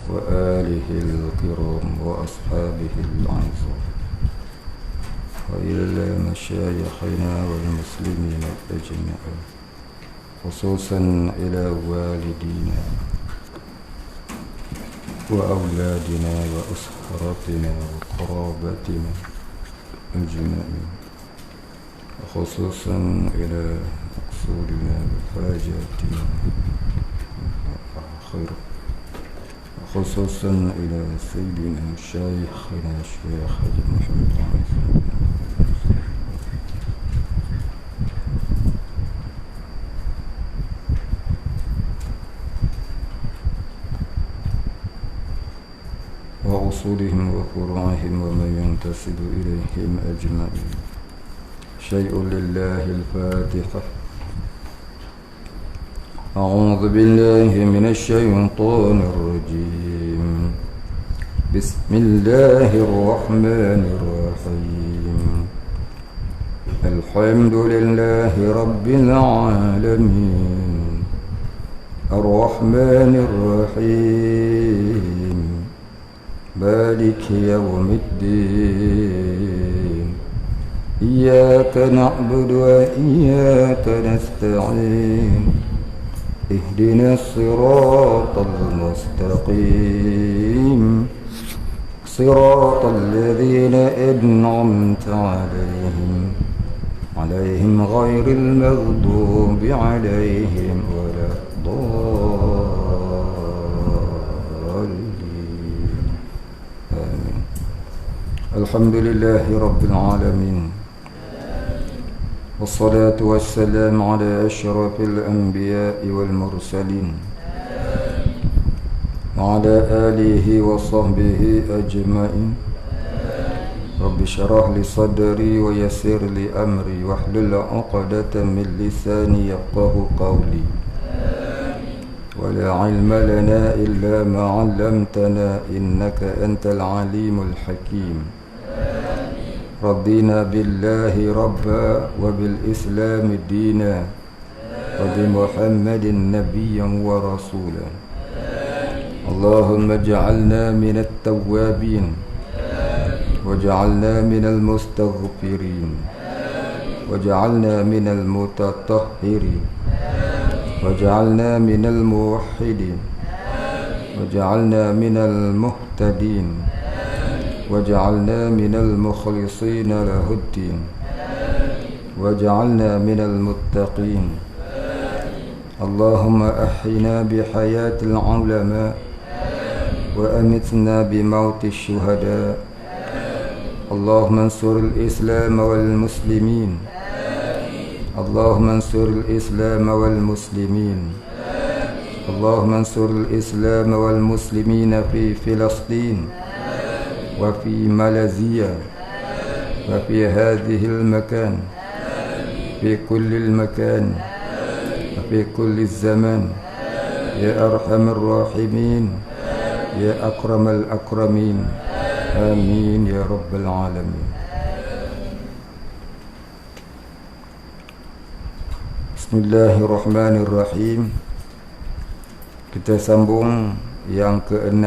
وآله الكرام وأصحابه الأعزاء وإلى مشايخنا والمسلمين أجمعين، خصوصا إلى والدينا وأولادنا وأسرتنا وقرابتنا أجمعين، خصوصا إلى مقصودنا وحاجاتنا خير، خصوصا إلى سيدنا شيخنا الشيخ محمد وأصولهم وفروعهم ومن ينتسب إليهم أجمعين. شيء لله الفاتحة. أعوذ بالله من الشيطان الرجيم. بسم الله الرحمن الرحيم. الحمد لله رب العالمين الرحمن الرحيم مالك يوم الدين إياك نعبد وإياك نستعين اهدنا الصراط المستقيم صراط الذين أنعمت عليهم غير المغضوب عليهم ولا الضالين. آمين. الحمد لله رب العالمين، والصلاة والسلام على أشرف الأنبياء والمرسلين وعلى آله وصحبه أجمعين. رب اشرح لي صدري ويسر لي أمري واحلل عقدة من لساني يفقه قولي. ولا علم لنا إلا ما علمتنا إنك أنت العليم الحكيم. رضينا بالله ربا وبالإسلام دينا وبمحمد نبيا ورسولا. اللهم اجعلنا من التوابين وجعلنا من المستغفرين وجعلنا من المتطهرين وجعلنا من الموحدين وجعلنا من المهتدين وجعلنا من المخلصين له الدين وجعلنا من المتقين. اللهم أحينا بحياة العلماء وأمتنا بموت الشهداء. اللهم انصر الإسلام والمسلمين. اللهم انصر الإسلام والمسلمين. اللهم انصر الإسلام والمسلمين في فلسطين وفي ماليزيا وفي هذه المكان في كل المكان وفي كل الزمان يا أرحم الراحمين يا أكرم الأكرمين. آمين يا رب العالمين. Bismillahirrahmanirrahim. Kita sambung yang ke-6,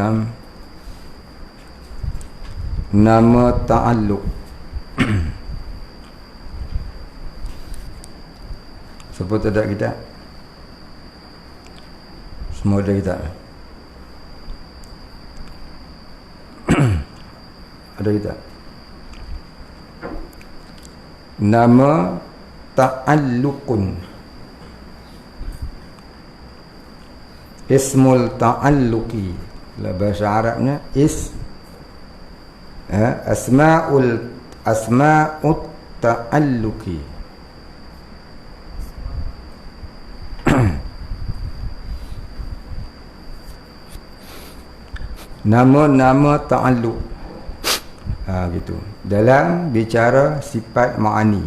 nama ta'alluq. Siapa tak ada kitab? Semua ada kitab? Ada kitab? Nama ta'alluqun. Ismul ta'alluqi, lah bahasa Arabnya asma'ut ta'alluqi. Nama-nama ta'alluq. Gitu. Dalam bicara sifat ma'ani.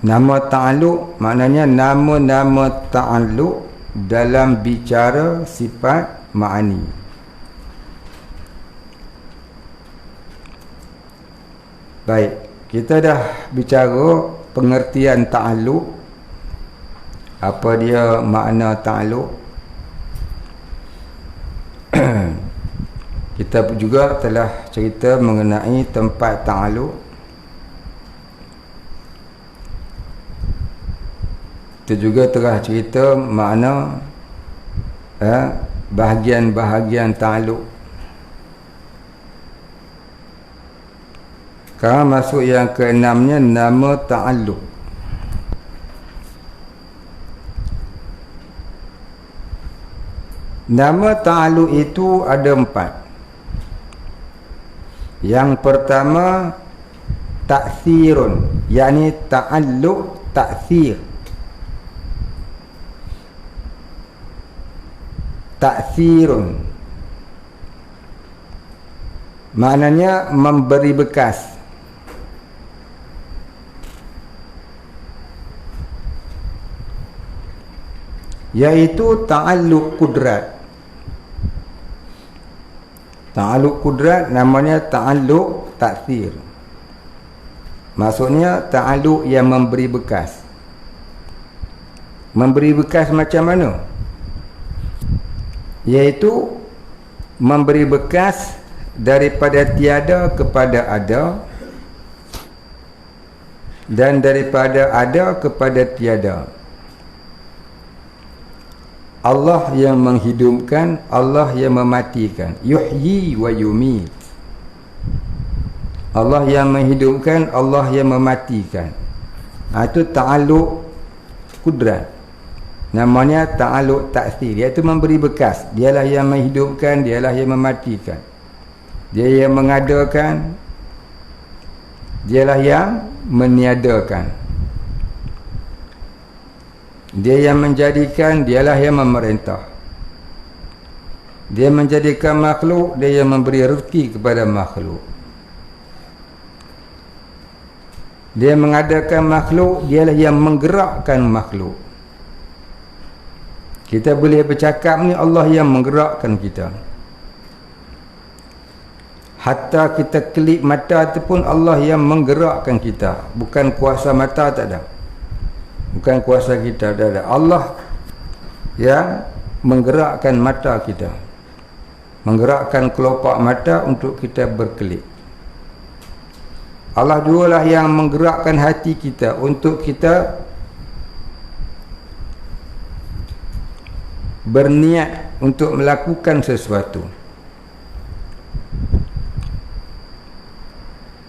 Nama ta'alluq maknanya nama-nama ta'alluq dalam bicara sifat ma'ani. Baik, kita dah bicara pengertian ta'alluq, apa dia makna ta'alluq. Kita juga telah cerita mengenai tempat ta'alluq. Kita juga telah cerita makna bahagian-bahagian ta'alluq. Sekarang masuk yang keenamnya, nama ta'alluq. Nama ta'alluq itu ada 4. Yang pertama, ta'thirun, yakni ta'alluq ta'thir. Ta'thirun maknanya memberi bekas. Iaitu ta'alluq qudrat. Ta'alluq qudrat namanya ta'alluq ta'thir. Maksudnya ta'alluq yang memberi bekas. Memberi bekas macam mana? Iaitu memberi bekas daripada tiada kepada ada, dan daripada ada kepada tiada. Allah yang menghidupkan, Allah yang mematikan. Yuhyi wa yumit. Allah yang menghidupkan, Allah yang mematikan. Itu ta'alluq qudrat. Namanya ta'alluq ta'thir, iaitu memberi bekas. Dialah yang menghidupkan, dialah yang mematikan. Dia yang mengadakan, dialah yang meniadakan. Dia yang menjadikan, dialah yang memerintah. Dia menjadikan makhluk, dia yang memberi rezeki kepada makhluk. Dia mengadakan makhluk, dialah yang menggerakkan makhluk. Kita boleh bercakap ni, Allah yang menggerakkan kita. Hatta kita kelip mata tu pun Allah yang menggerakkan kita. Bukan kuasa mata, tak ada. Bukan kuasa kita, tak ada. Allah yang menggerakkan mata kita, menggerakkan kelopak mata untuk kita berkelip. Allah jualah yang menggerakkan hati kita untuk kita berniat untuk melakukan sesuatu.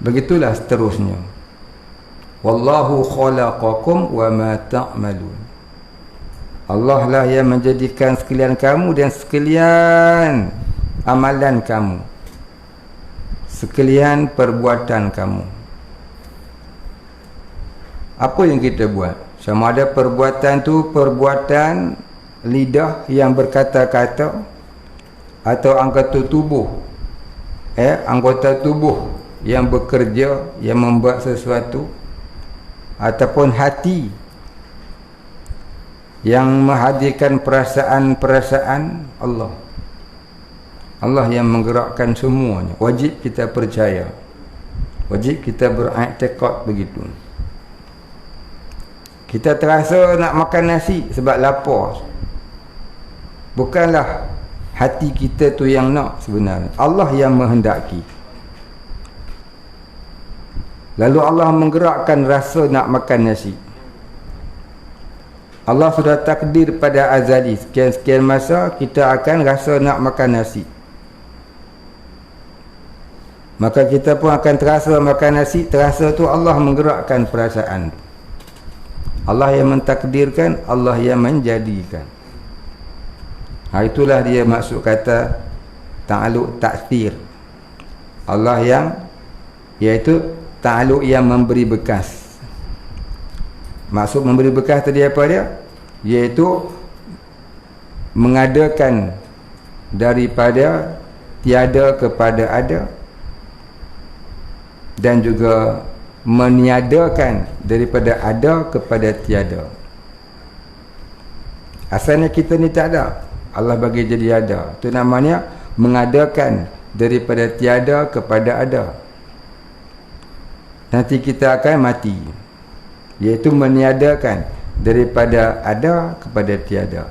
Begitulah seterusnya. Wallahu khalaqakum wa ma ta'malun. Allah lah yang menjadikan sekalian kamu dan sekalian amalan kamu, sekalian perbuatan kamu. Apa yang kita buat? Sama ada perbuatan tu perbuatan lidah yang berkata-kata, atau anggota tubuh anggota tubuh yang bekerja, yang membuat sesuatu, ataupun hati yang menghadirkan perasaan-perasaan. Allah yang menggerakkan semuanya. Wajib kita percaya, wajib kita beriktikad begitu. Kita terasa nak makan nasi sebab lapar, bukanlah hati kita tu yang nak sebenarnya, Allah yang menghendaki. Lalu Allah menggerakkan rasa nak makan nasi. Allah sudah takdir pada azali, sekian-sekian masa kita akan rasa nak makan nasi. Maka kita pun akan terasa makan nasi. Terasa tu Allah menggerakkan perasaan. Allah yang mentakdirkan, Allah yang menjadikan. Itulah dia maksud kata ta'alluq ta'thir. Allah yang, iaitu ta'alluq yang memberi bekas. Maksud memberi bekas tadi apa dia? Iaitu mengadakan daripada tiada kepada ada, dan juga meniadakan daripada ada kepada tiada. Asalnya kita ni tak ada, Allah bagi jadi ada. Itu namanya mengadakan daripada tiada kepada ada. Nanti kita akan mati, iaitu meniadakan daripada ada kepada tiada.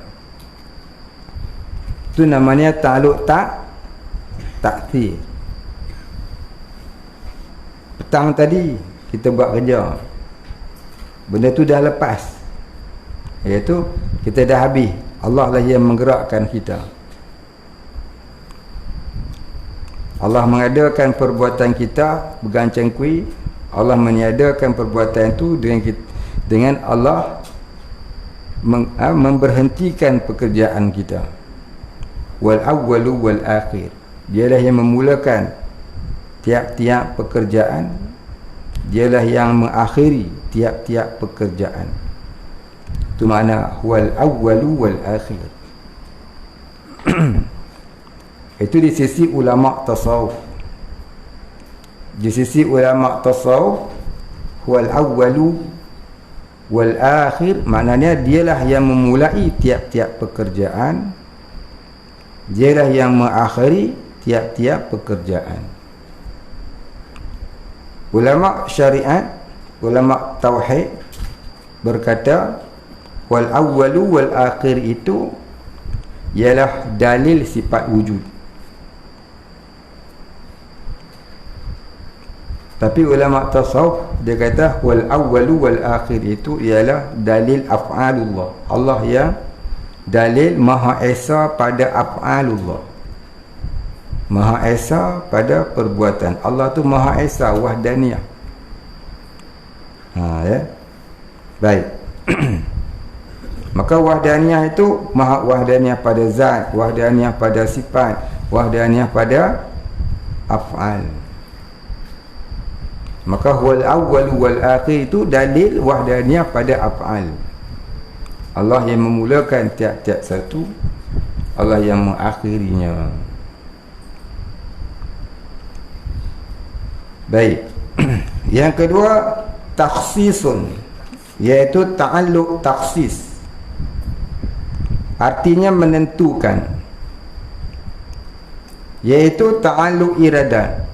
Itu namanya ta'alluq ta'thir. Petang tadi kita buat kerja, benda tu dah lepas, iaitu kita dah habis, Allah lah yang menggerakkan kita. Allah mengadakan perbuatan kita bergancang-kui, Allah meniadakan perbuatan itu dengan Allah memberhentikan pekerjaan kita. Wal awwalu wal akhir, dialah yang memulakan tiap-tiap pekerjaan, dialah yang mengakhiri tiap-tiap pekerjaan. Itu makna wal awwalu wal akhir. Itu di sisi ulama tasawuf. Di sisi ulama tasawuf, wal awwalu wal akhir maknanya dialah yang memulai tiap-tiap pekerjaan, dialah yang mengakhiri tiap-tiap pekerjaan. Ulama syariat, ulama tauhid berkata wal awwalu wal akhir itu ialah dalil sifat wujud. Tapi ulama tasawuf dia kata wal awwalu wal akhir itu ialah dalil af'alullah. Allah yang dalil Maha Esa pada af'alullah, Maha Esa pada perbuatan. Allah tu Maha Esa, wahdaniyah. Ya. Baik. Maka wahdaniyah itu Maha wahdaniyah pada zat, wahdaniyah pada sifat, wahdaniyah pada af'al. Maka wal awwal wal akhir itu dalil wahdaniyah pada af'al. Allah yang memulakan tiap-tiap satu, Allah yang mengakhirinya. Baik. Yang kedua, takhsisun, iaitu ta'alluq takhsis. Artinya menentukan, iaitu ta'alluq iradat.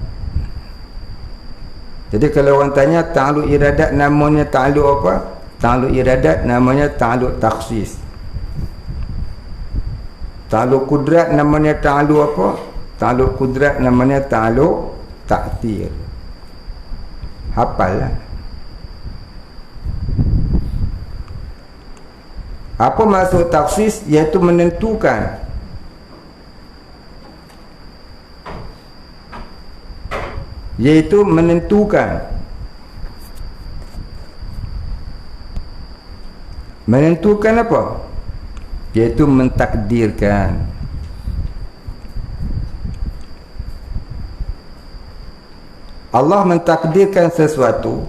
Jadi kalau orang tanya ta'alluq iradat namanya ta'alluq apa? Ta'alluq iradat namanya ta'alluq takhsis. Ta'alluq kudrat namanya ta'alluq apa? Ta'alluq kudrat namanya ta'alluq ta'thir. Hafal lah. Apa maksud takhsis? Iaitu menentukan. Iaitu menentukan. Menentukan apa? Iaitu mentakdirkan. Allah mentakdirkan sesuatu.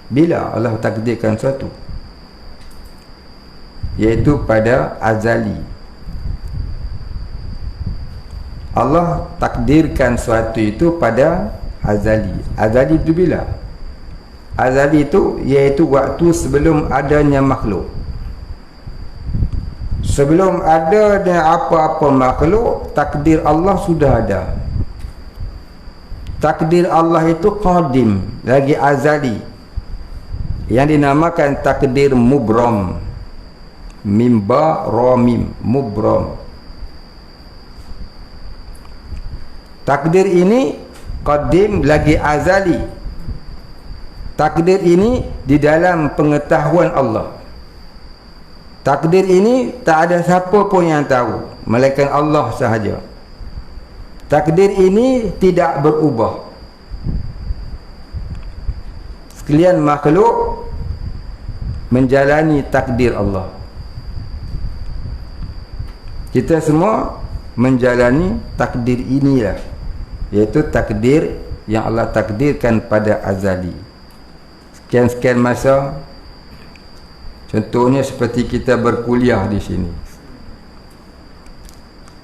Bila Allah takdirkan sesuatu? Iaitu pada azali. Allah takdirkan sesuatu itu pada azali. Azali itu bila? Azali itu iaitu waktu sebelum adanya makhluk. Sebelum adanya apa-apa makhluk, takdir Allah sudah ada. Takdir Allah itu qadim, lagi azali, yang dinamakan takdir mubram. Mimba ramim, mubram. Takdir ini qadim, lagi azali. Takdir ini di dalam pengetahuan Allah. Takdir ini tak ada siapa pun yang tahu, melainkan Allah sahaja. Takdir ini tidak berubah. Sekalian makhluk menjalani takdir Allah. Kita semua menjalani takdir inilah, iaitu takdir yang Allah takdirkan pada azali. Sekian-sekian masa. Contohnya seperti kita berkuliah di sini.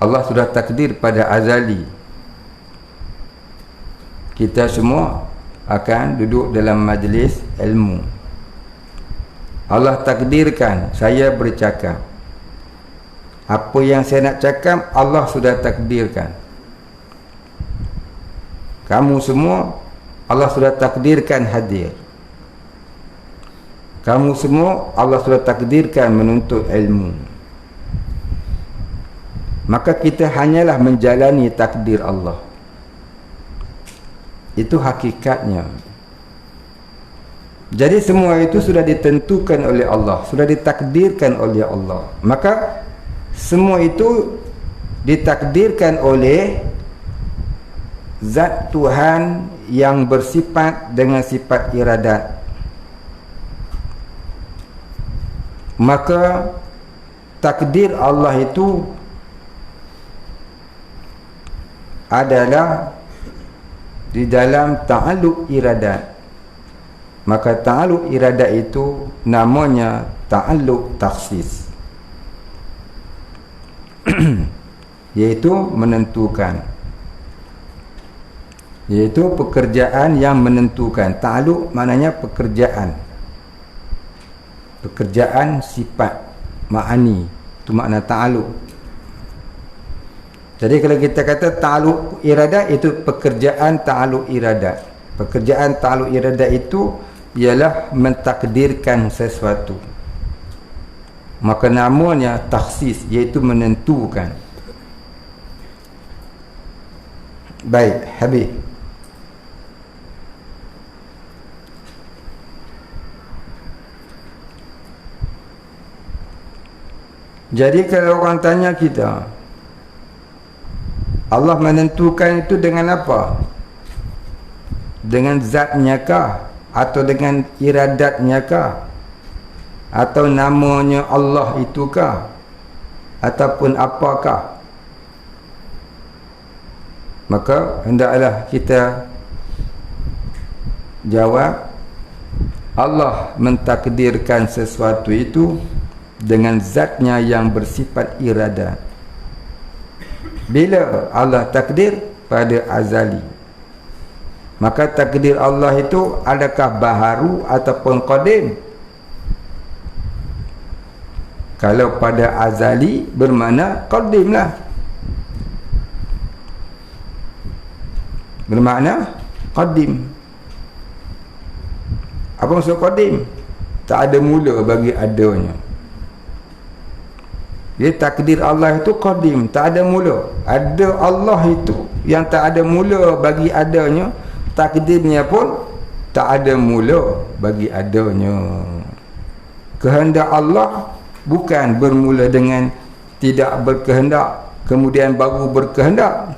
Allah sudah takdir pada azali kita semua akan duduk dalam majlis ilmu. Allah takdirkan saya bercakap. Apa yang saya nak cakap, Allah sudah takdirkan. Kamu semua, Allah sudah takdirkan hadir. Kamu semua, Allah sudah takdirkan menuntut ilmu. maka kita hanyalah menjalani takdir Allah. Itu hakikatnya. Jadi semua itu sudah ditentukan oleh Allah, sudah ditakdirkan oleh Allah. Maka semua itu ditakdirkan oleh zat Tuhan yang bersifat dengan sifat iradat. Maka takdir Allah itu adalah di dalam ta'alluq iradat. Maka ta'alluq iradat itu namanya ta'alluq takhsis. Yaitu menentukan. Yaitu pekerjaan yang menentukan. Ta'alluq maknanya pekerjaan. Pekerjaan sifat ma'ani. Itu makna ta'alluq. Jadi kalau kita kata ta'alluq iradat, itu pekerjaan ta'alluq iradat. Pekerjaan ta'alluq iradat itu ialah mentakdirkan sesuatu. Maka namanya takhsis, iaitu menentukan. Baik, habis. Jadi kalau orang tanya kita, Allah menentukan itu dengan apa? Dengan zatnya kah? Atau dengan iradatnya kah? Atau namanya Allah itu kah? Ataupun apakah? Maka hendaklah kita jawab, Allah mentakdirkan sesuatu itu dengan zatnya yang bersifat iradat. Bila Allah takdir? Pada azali. Maka takdir Allah itu adakah baharu ataupun qadim? Kalau pada azali bermakna qadim lah. Bermakna qadim. Apa maksud qadim? Tak ada mula bagi adanya. Jadi takdir Allah itu qadim, tak ada mula. Ada Allah itu yang tak ada mula bagi adanya, takdirnya pun tak ada mula bagi adanya. Kehendak Allah bukan bermula dengan tidak berkehendak kemudian baru berkehendak.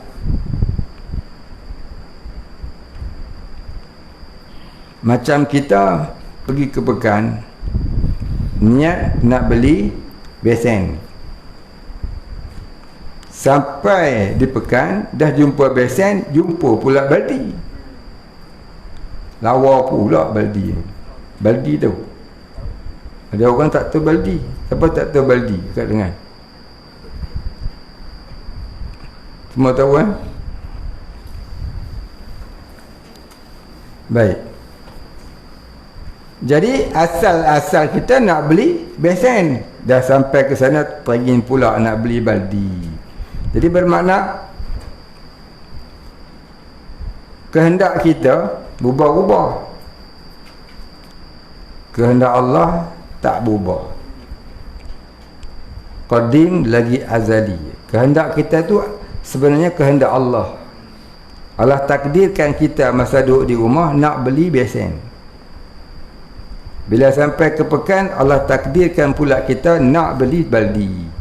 Macam kita pergi ke pekan, niat nak beli besen. Sampai di pekan, dah jumpa besen, jumpa pula baldi. Lawa pula baldi. Baldi tu. Ada orang tak tahu baldi. Siapa tak tahu baldi kat dengar? Semua tahu kan? Baik. Jadi asal-asal kita nak beli besen. Dah sampai ke sana, teringin pula nak beli baldi. Jadi bermakna kehendak kita berubah-ubah. Kehendak Allah tak berubah. Qadim lagi azali. Kehendak kita tu sebenarnya kehendak Allah. Allah takdirkan kita masa duduk di rumah nak beli besen. Bila sampai ke pekan, Allah takdirkan pula kita nak beli baldi.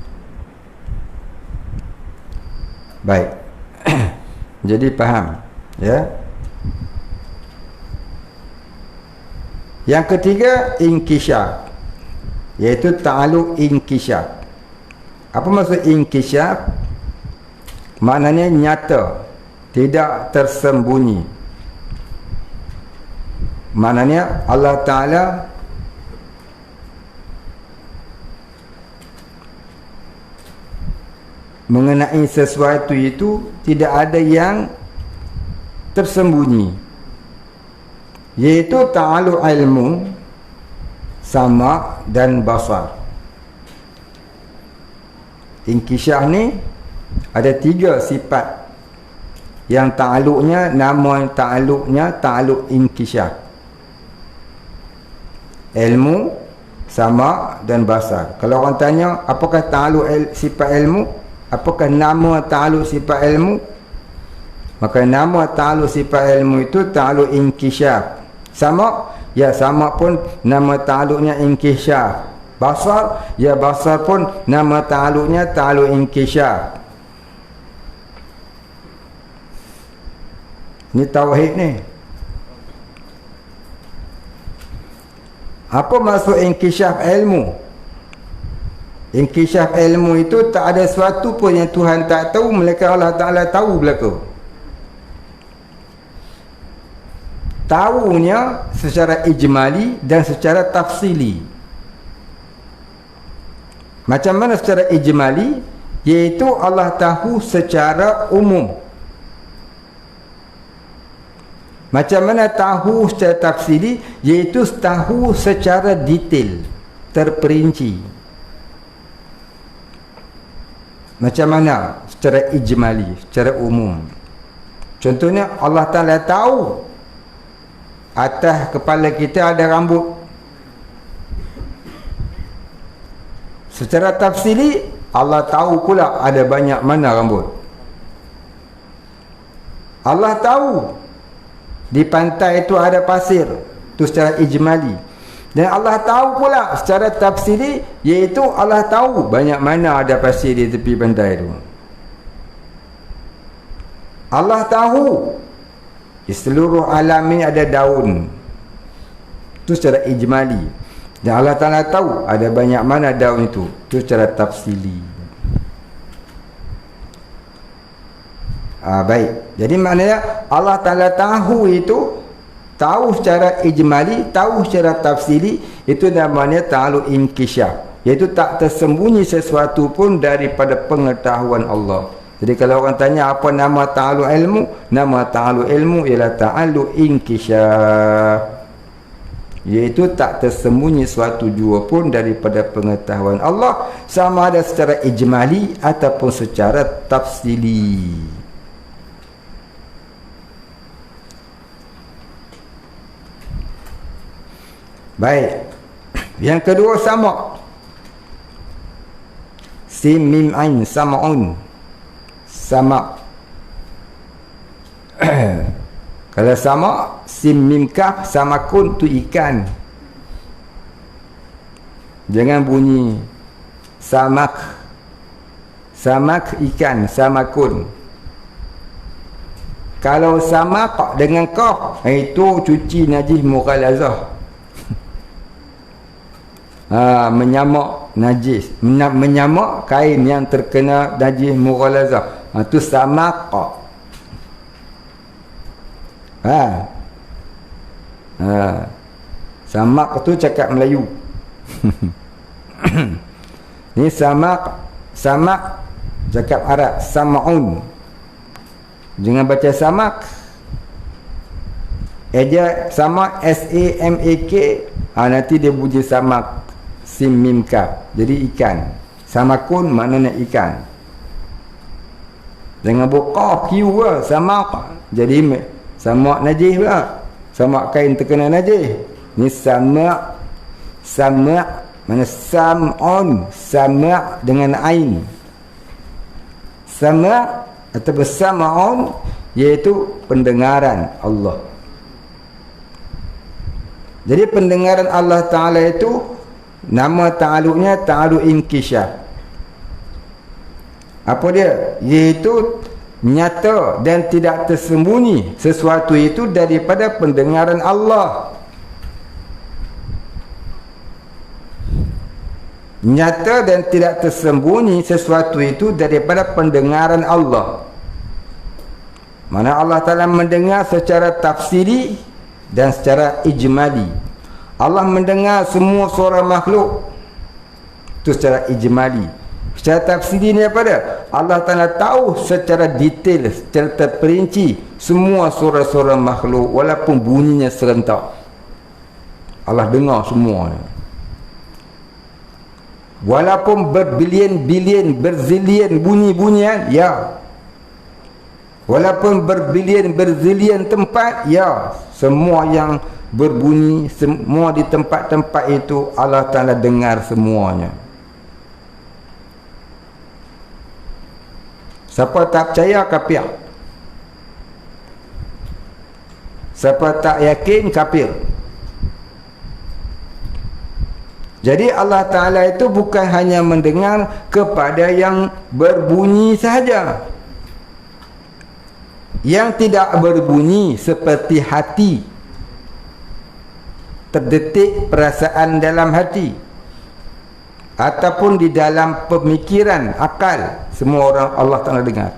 Baik. Jadi faham, ya. Yang ketiga, inkishaf, iaitu ta'alluq inkishaf. Apa maksud inkishaf? Maknanya nyata, tidak tersembunyi. Maknanya Allah Ta'ala mengenai sesuatu itu tidak ada yang tersembunyi, iaitu ta'alluq ilmu, sama dan basar. Inkishaf ni ada 3 sifat yang ta'alluqnya, nama ta'alluqnya ta'alluq inkishaf. Ilmu, sama dan basar. Kalau orang tanya apakah ta'alluq sifat ilmu, apakah nama ta'alluq sifat ilmu? Maka nama ta'alluq sifat ilmu itu ta'alluq inkishaf. Sama? Ya sama pun nama ta'alluqnya inkishaf. Basar? Ya basar pun nama ta'alluqnya ta'alluq inkishaf. Ini tauhid ni. Apa maksud inkishaf ilmu? Inkishaf ilmu itu tak ada sesuatu pun yang Tuhan tak tahu, melainkan Allah Ta'ala tahu belaka. Tahunya secara ijmali dan secara tafsili. Macam mana secara ijmali? Iaitu Allah tahu secara umum. Macam mana tahu secara tafsili? Iaitu tahu secara detail, terperinci. Macam mana secara ijmali, secara umum? Contohnya Allah Ta'ala tahu atas kepala kita ada rambut. Secara tafsili Allah tahu pula ada banyak mana rambut. Allah tahu di pantai itu ada pasir, itu secara ijmali. Dan Allah tahu pula secara tafsiri, iaitu Allah tahu banyak mana ada pasir di tepi pantai itu. Allah tahu di seluruh alam ini ada daun, itu secara ijmali. Dan Allah Ta'ala tahu ada banyak mana daun itu secara tafsili. Baik, jadi maknanya Allah Ta'ala tahu itu, tahu secara ijmali, tahu secara tafsili, itu namanya ta'alluq inkishaf, iaitu tak tersembunyi sesuatu pun daripada pengetahuan Allah. Jadi kalau orang tanya apa nama ta'alluq ilmu, nama ta'alluq ilmu ialah ta'alluq inkishaf, iaitu tak tersembunyi suatu jua pun daripada pengetahuan Allah, sama ada secara ijmali ataupun secara tafsili. Baik. Yang kedua sama. Sim mim ain sama'un. Sama. Kalau sama, sim mim kaf sama kun tu ikan. Jangan bunyi samak. Samak ikan, samakun. Kalau samak dengan kaf, itu cuci najis mughalazah. Menyamak najis, menyamak kain yang terkena najis mughalazah, itu samak. Samak tu cakap Melayu. Ni samak, samak cakap Arab, sama'un. Jangan baca samak. Eja samak, S-A-M-A-K, nanti dia bunyi samak, sim mim kaf, jadi ikan. Samakun maknanya ikan. Jangan buka Q lah, samak, jadi samak najis pula, samak kain terkena najis. Ni samak, samak mana sam'un, samak dengan ain. Samak atau sam'un iaitu pendengaran Allah. Jadi pendengaran Allah Ta'ala itu nama ta'alluqnya ta'alluq inkishaf. Apa dia? Iaitu nyata dan tidak tersembunyi sesuatu itu daripada pendengaran Allah. Nyata dan tidak tersembunyi sesuatu itu daripada pendengaran Allah. Mana Allah Ta'ala mendengar secara tafsiri dan secara ijmali. Allah mendengar semua suara makhluk, itu secara ijmali. Secara tafsiri ni apa dia? Allah Ta'ala tahu secara detail, secara terperinci semua suara-suara makhluk, walaupun bunyinya serentak. Allah dengar semua. Walaupun berbilion-bilion, berzilion bunyi-bunyian, ya. Walaupun berbilion, berzilion tempat, ya. Semua yang berbunyi, semua di tempat-tempat itu Allah Ta'ala dengar semuanya. Siapa tak percaya, kafir. Siapa tak yakin, kafir. Jadi Allah Ta'ala itu bukan hanya mendengar kepada yang berbunyi sahaja. Yang tidak berbunyi seperti hati, terdetik perasaan dalam hati, ataupun di dalam pemikiran, akal, semua orang Allah Ta'ala dengar.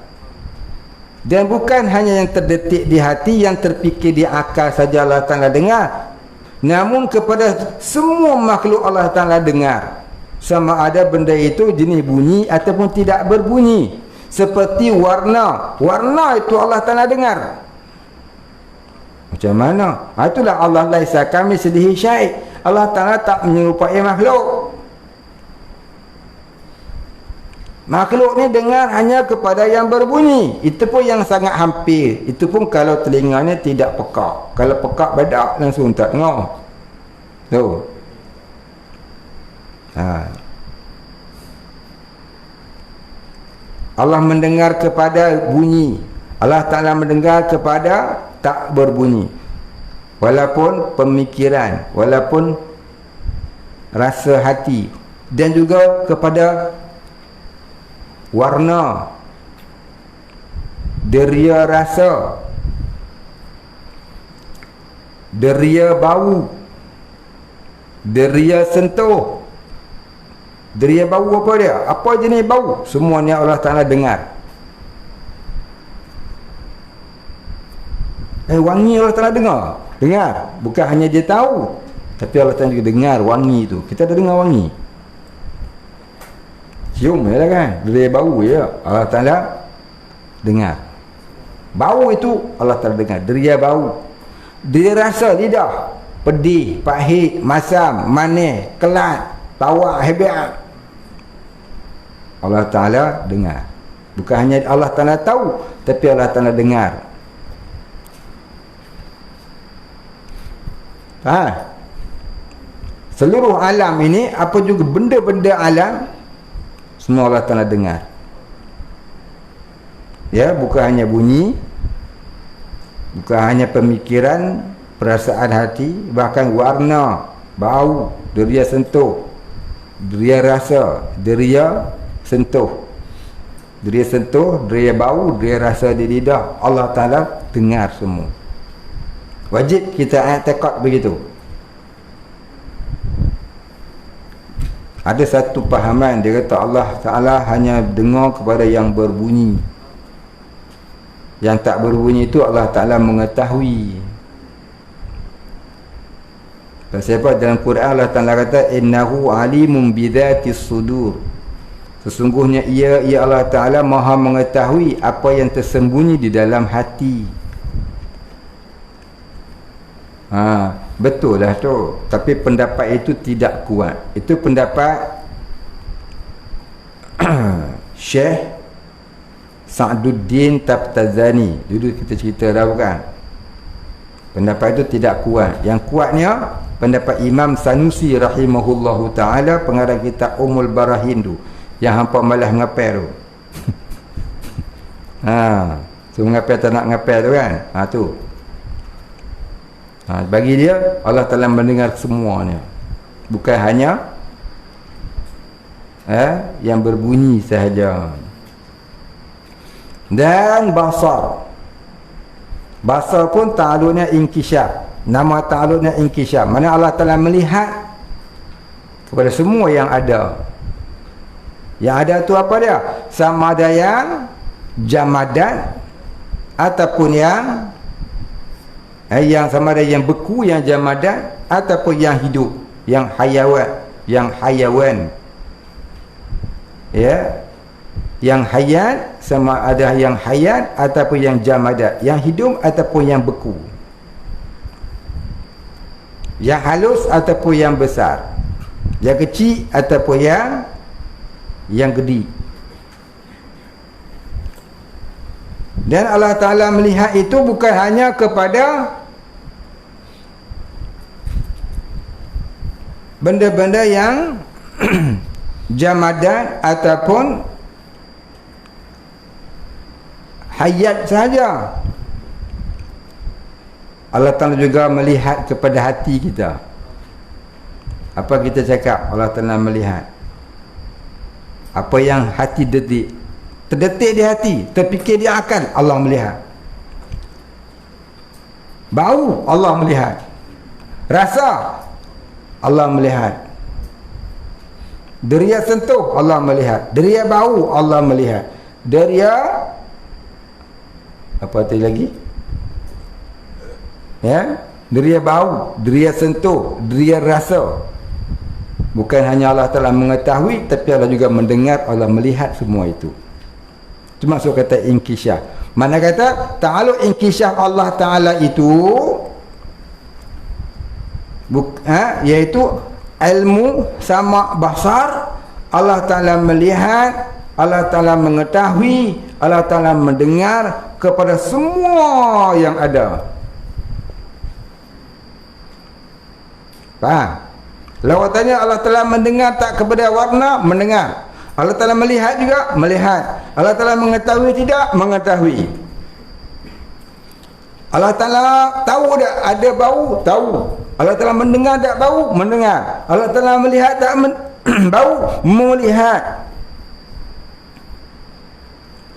Dan bukan hanya yang terdetik di hati, yang terfikir di akal saja Allah Ta'ala dengar, namun kepada semua makhluk Allah Ta'ala dengar, sama ada benda itu jenis bunyi ataupun tidak berbunyi. Seperti warna, warna itu Allah Ta'ala dengar. Macam mana? Itulah Allah laisa kamitslihi syai'. Allah Ta'ala tak menyerupai makhluk. Makhluk ni dengar hanya kepada yang berbunyi. Itu pun yang sangat hampir. Itu pun kalau telinganya tidak pekak. Kalau pekak badak langsung tak dengar. Tu. Allah mendengar kepada bunyi. Allah Ta'ala mendengar kepada tak berbunyi. Walaupun pemikiran, walaupun rasa hati, dan juga kepada warna, deria rasa, deria bau, deria sentuh. Deria bau apa dia? Apa jenis bau? Semuanya Allah Ta'ala dengar. Wangi Allah Ta'ala dengar. Dengar. Bukan hanya dia tahu, tapi Allah Ta'ala juga dengar wangi itu. Kita dah dengar wangi. Cium je lah kan. Deria bau je Allah Ta'ala dengar. Bau itu Allah Ta'ala dengar. Deria bau. Deria rasa lidah. Pedih, pahit, masam, manis, kelat, tawar, hebat. Allah Ta'ala dengar. Bukan hanya Allah Ta'ala tahu, tapi Allah Ta'ala dengar. Seluruh alam ini, apa juga benda-benda alam, semua Allah Ta'ala dengar. Ya, bukan hanya bunyi, bukan hanya pemikiran, perasaan hati, bahkan warna, bau, deria sentuh, deria rasa, deria sentuh, deria bau, deria rasa di lidah, Allah Ta'ala dengar semua. Wajib kita i'tiqad begitu. Ada satu pahaman, dia kata Allah Ta'ala hanya dengar kepada yang berbunyi. Yang tak berbunyi itu Allah Ta'ala mengetahui. Sebab dalam Quran Allah Ta'ala kata innahu alimun bidhatis sudur. Sesungguhnya ia Allah Ta'ala maha mengetahui apa yang tersembunyi di dalam hati. Betul lah tu. Tapi pendapat itu tidak kuat. Itu pendapat Syekh Sa'duddin Tabtazani. Dulu kita cerita dah bukan? Pendapat itu tidak kuat. Yang kuatnya pendapat Imam Sanusi rahimahullahu ta'ala, pengarang kitab Ummul Barahin tu, yang hampa malah ngapel tu. So ngapel tak nak ngapel tu kan? Tu. Bagi dia Allah Ta'ala mendengar semuanya. Bukan hanya yang berbunyi sahaja. Dan basar. Basar pun ta'aluknya inkishaf. Nama ta'aluknya inkishaf. Mana Allah Ta'ala melihat kepada semua yang ada. Yang ada tu apa dia? Sama ada yang jamadan ataupun yang sama ada yang beku, yang jamadan, ataupun yang hidup, yang hayawan. Ya. Yang hayat, sama ada yang hayat ataupun yang jamadan, yang hidup ataupun yang beku, yang halus ataupun yang besar, yang kecil ataupun yang gede. Dan Allah Ta'ala melihat itu bukan hanya kepada benda-benda yang jamadan ataupun hayat saja. Allah Ta'ala juga melihat kepada hati kita. Apa kita cakap? Allah Ta'ala melihat apa yang hati detik, terdetik di hati, terfikir di akal, Allah melihat. Bau, Allah melihat. Rasa, Allah melihat. Deria sentuh, Allah melihat. Deria bau, Allah melihat. Deria apa tadi lagi? Ya, deria bau, deria sentuh, deria rasa. Bukan hanya Allah Ta'ala mengetahui, tapi Allah juga mendengar, Allah melihat semua itu. Itu maksud kata inkisyaf. Mana kata ta'alu inkisyaf Allah Ta'ala itu iaitu ilmu sama basar. Allah Ta'ala melihat, Allah Ta'ala mengetahui, Allah Ta'ala mendengar kepada semua yang ada. Faham? Lawatannya Allah Ta'ala mendengar tak kepada warna? Mendengar. Allah Ta'ala melihat juga? Melihat. Allah Ta'ala mengetahui tidak? Mengetahui. Allah Ta'ala tahu tak ada bau? Tahu. Allah Ta'ala mendengar tak bau? Mendengar. Allah Ta'ala melihat tak bau? Melihat.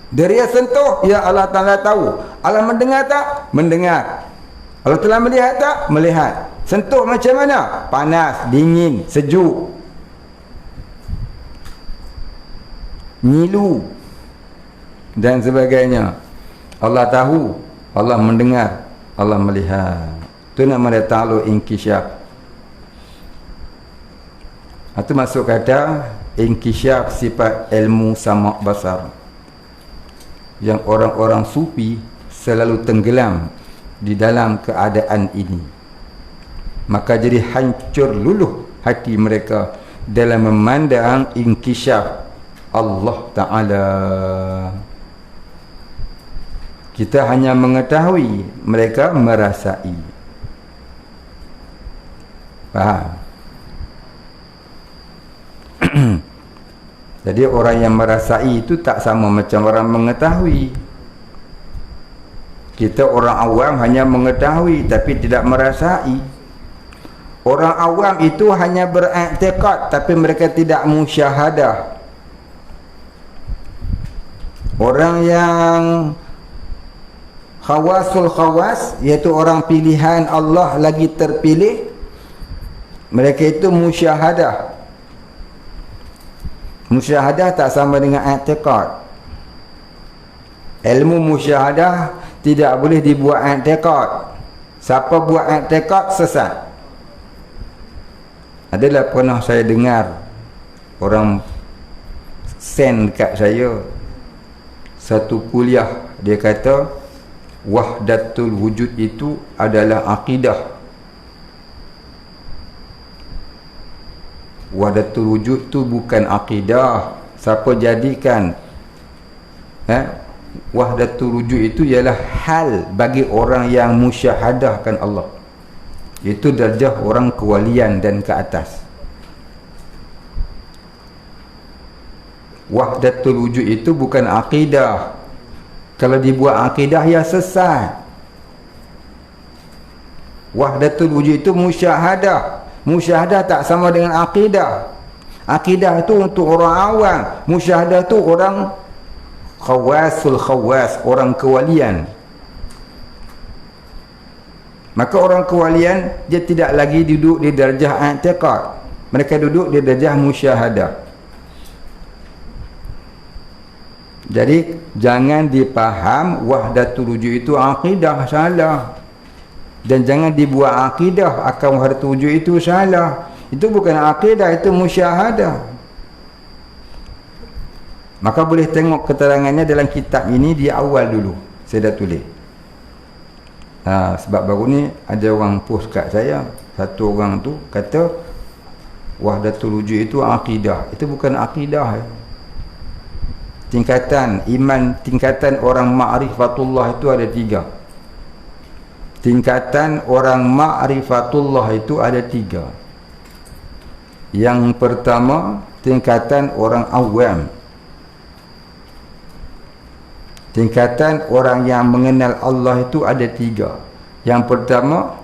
Deria sentuh? Ya, Allah Ta'ala tahu. Allah mendengar tak? Mendengar. Allah Ta'ala melihat tak? Melihat. Sentuh macam mana? Panas, dingin, sejuk, nyilu dan sebagainya. Allah tahu, Allah mendengar, Allah melihat. Itu nama dia ta'alu inkisyaf. Itu masuk kata inkisyaf sifat ilmu sama basar, yang orang-orang sufi selalu tenggelam di dalam keadaan ini. Maka jadi hancur luluh hati mereka dalam memandang inkisyaf Allah Ta'ala. Kita hanya mengetahui, mereka merasai. Faham? Jadi orang yang merasai itu tak sama macam orang mengetahui. Kita orang awam hanya mengetahui tapi tidak merasai. Orang awam itu hanya beriktikad tapi mereka tidak musyahadah. Orang yang khawasul khawas, iaitu orang pilihan Allah lagi terpilih, mereka itu musyahadah. Musyahadah tak sama dengan i'tiqad. Ilmu musyahadah tidak boleh dibuat i'tiqad. Siapa buat i'tiqad sesat. Adalah pernah saya dengar orang send dekat saya satu kuliah, dia kata wahdatul wujud itu adalah akidah. Wahdatul wujud tu bukan akidah. Siapa jadikan wahdatul wujud itu ialah hal bagi orang yang musyahadahkan Allah. Itu darjah orang kewalian dan ke atas. Wahdatul wujud itu bukan akidah. Kalau dibuat akidah, ya sesat. Wahdatul wujud itu musyahadah. Musyahadah tak sama dengan akidah. Akidah itu untuk orang awam. Musyahadah itu orang khawasul khawas, orang kewalian. Maka orang kewalian dia tidak lagi duduk di darjah i'tiqad. Mereka duduk di darjah musyahadah. Jadi jangan dipaham wahdatul wujud itu akidah, salah. Dan jangan dibuat akidah akan wahdatul wujud itu, salah. Itu bukan akidah, itu musyahadah. Maka boleh tengok keterangannya dalam kitab ini di awal dulu. Saya dah tulis. Sebab baru ni ada orang post kat saya, satu orang tu kata wahdatul wujud itu akidah. Itu bukan akidah. Tingkatan iman, tingkatan orang ma'rifatullah itu ada 3. Tingkatan orang ma'rifatullah itu ada 3. Yang pertama, tingkatan orang awam. Tingkatan orang yang mengenal Allah itu ada 3. Yang pertama,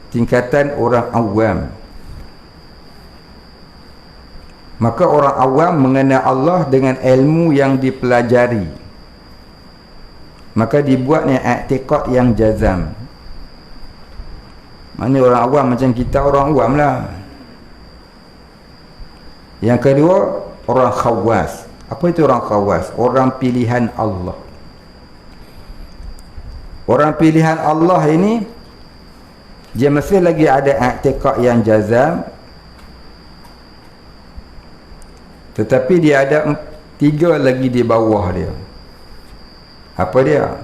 tingkatan orang awam. Maka orang awam mengenal Allah dengan ilmu yang dipelajari. Maka dibuatnya i'tiqad yang jazam. Mana orang awam macam kita, orang awam lah. Yang kedua, orang khawas. Apa itu orang khawas? Orang pilihan Allah. Orang pilihan Allah ini, dia mesti lagi ada i'tiqad yang jazam, tetapi dia ada 3 lagi di bawah dia. Apa dia?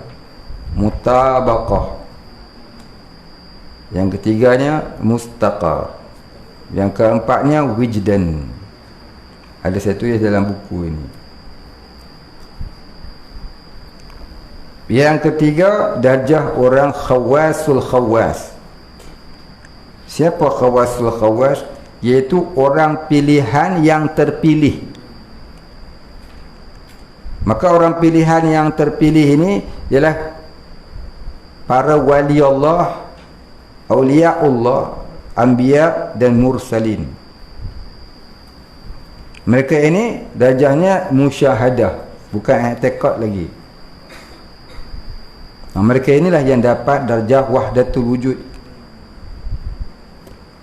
Mutabaqah. Yang ketiganya mustaqar. Yang keempatnya wijdan. Ada satu yang dalam buku ini. Yang ketiga, darjah orang khawasul khawas. Siapa khawasul khawas? Iaitu orang pilihan yang terpilih. Maka orang pilihan yang terpilih ini ialah para wali Allah, awliya Allah, anbiya dan mursalin. Mereka ini darjahnya musyahadah, bukan i'tiqad lagi. Mereka inilah yang dapat darjah wahdatul wujud.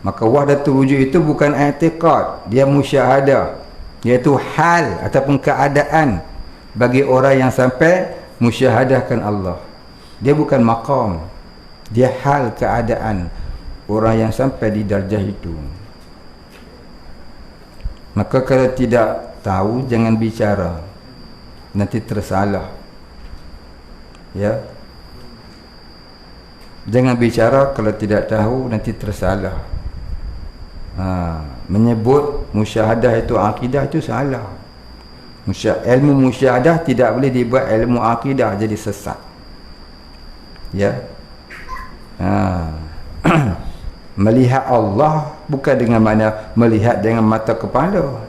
Maka wahdatul wujud itu bukan i'tiqad, dia musyahadah, iaitu hal ataupun keadaan bagi orang yang sampai musyahadahkan Allah. Dia bukan maqam, dia hal keadaan orang yang sampai di darjah itu. Maka kalau tidak tahu, jangan bicara, nanti tersalah. Ya, jangan bicara kalau tidak tahu, nanti tersalah. Menyebut musyahadah itu akidah, itu salah. Ilmu musyahadah tidak boleh dibuat ilmu akidah, jadi sesat. Ya. Melihat Allah bukan dengan makna melihat dengan mata kepala.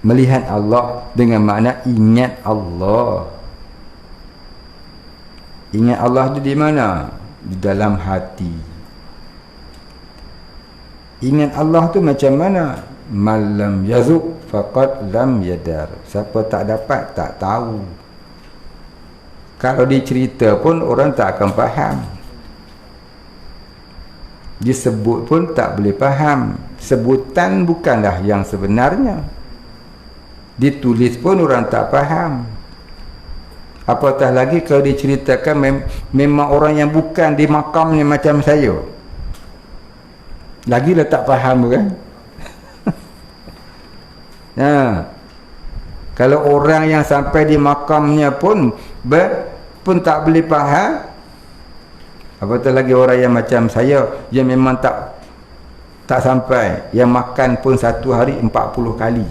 Melihat Allah dengan makna ingat Allah. Ingat Allah itu di mana? Di dalam hati. Ingat Allah tu macam mana? Malam yazuk faqad lam yadar. Siapa tak dapat, tak tahu. Kalau dicerita pun orang tak akan faham. Disebut pun tak boleh faham. Sebutan bukanlah yang sebenarnya. Ditulis pun orang tak faham. Apatah lagi kalau diceritakan memang orang yang bukan di makamnya macam saya. Lagilah tak faham kan? Kalau orang yang sampai di makamnya pun tak boleh faham, apatah lagi orang yang macam saya, yang memang tak sampai, yang makan pun satu hari 40 kali.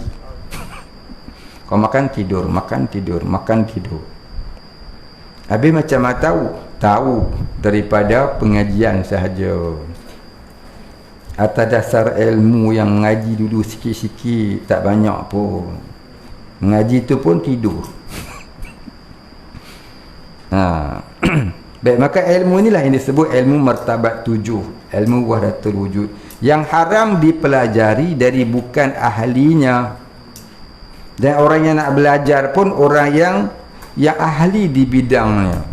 Kau makan tidur, makan tidur, makan tidur. Habis macam mana tahu daripada pengajian sahaja. Atas dasar ilmu yang mengaji dulu sikit-sikit, tak banyak pun. Mengaji tu pun tidur. Baik, maka ilmu inilah yang disebut ilmu martabat 7, ilmu wahdatul wujud, yang haram dipelajari dari bukan ahlinya. Dan orang yang nak belajar pun orang yang ahli di bidangnya.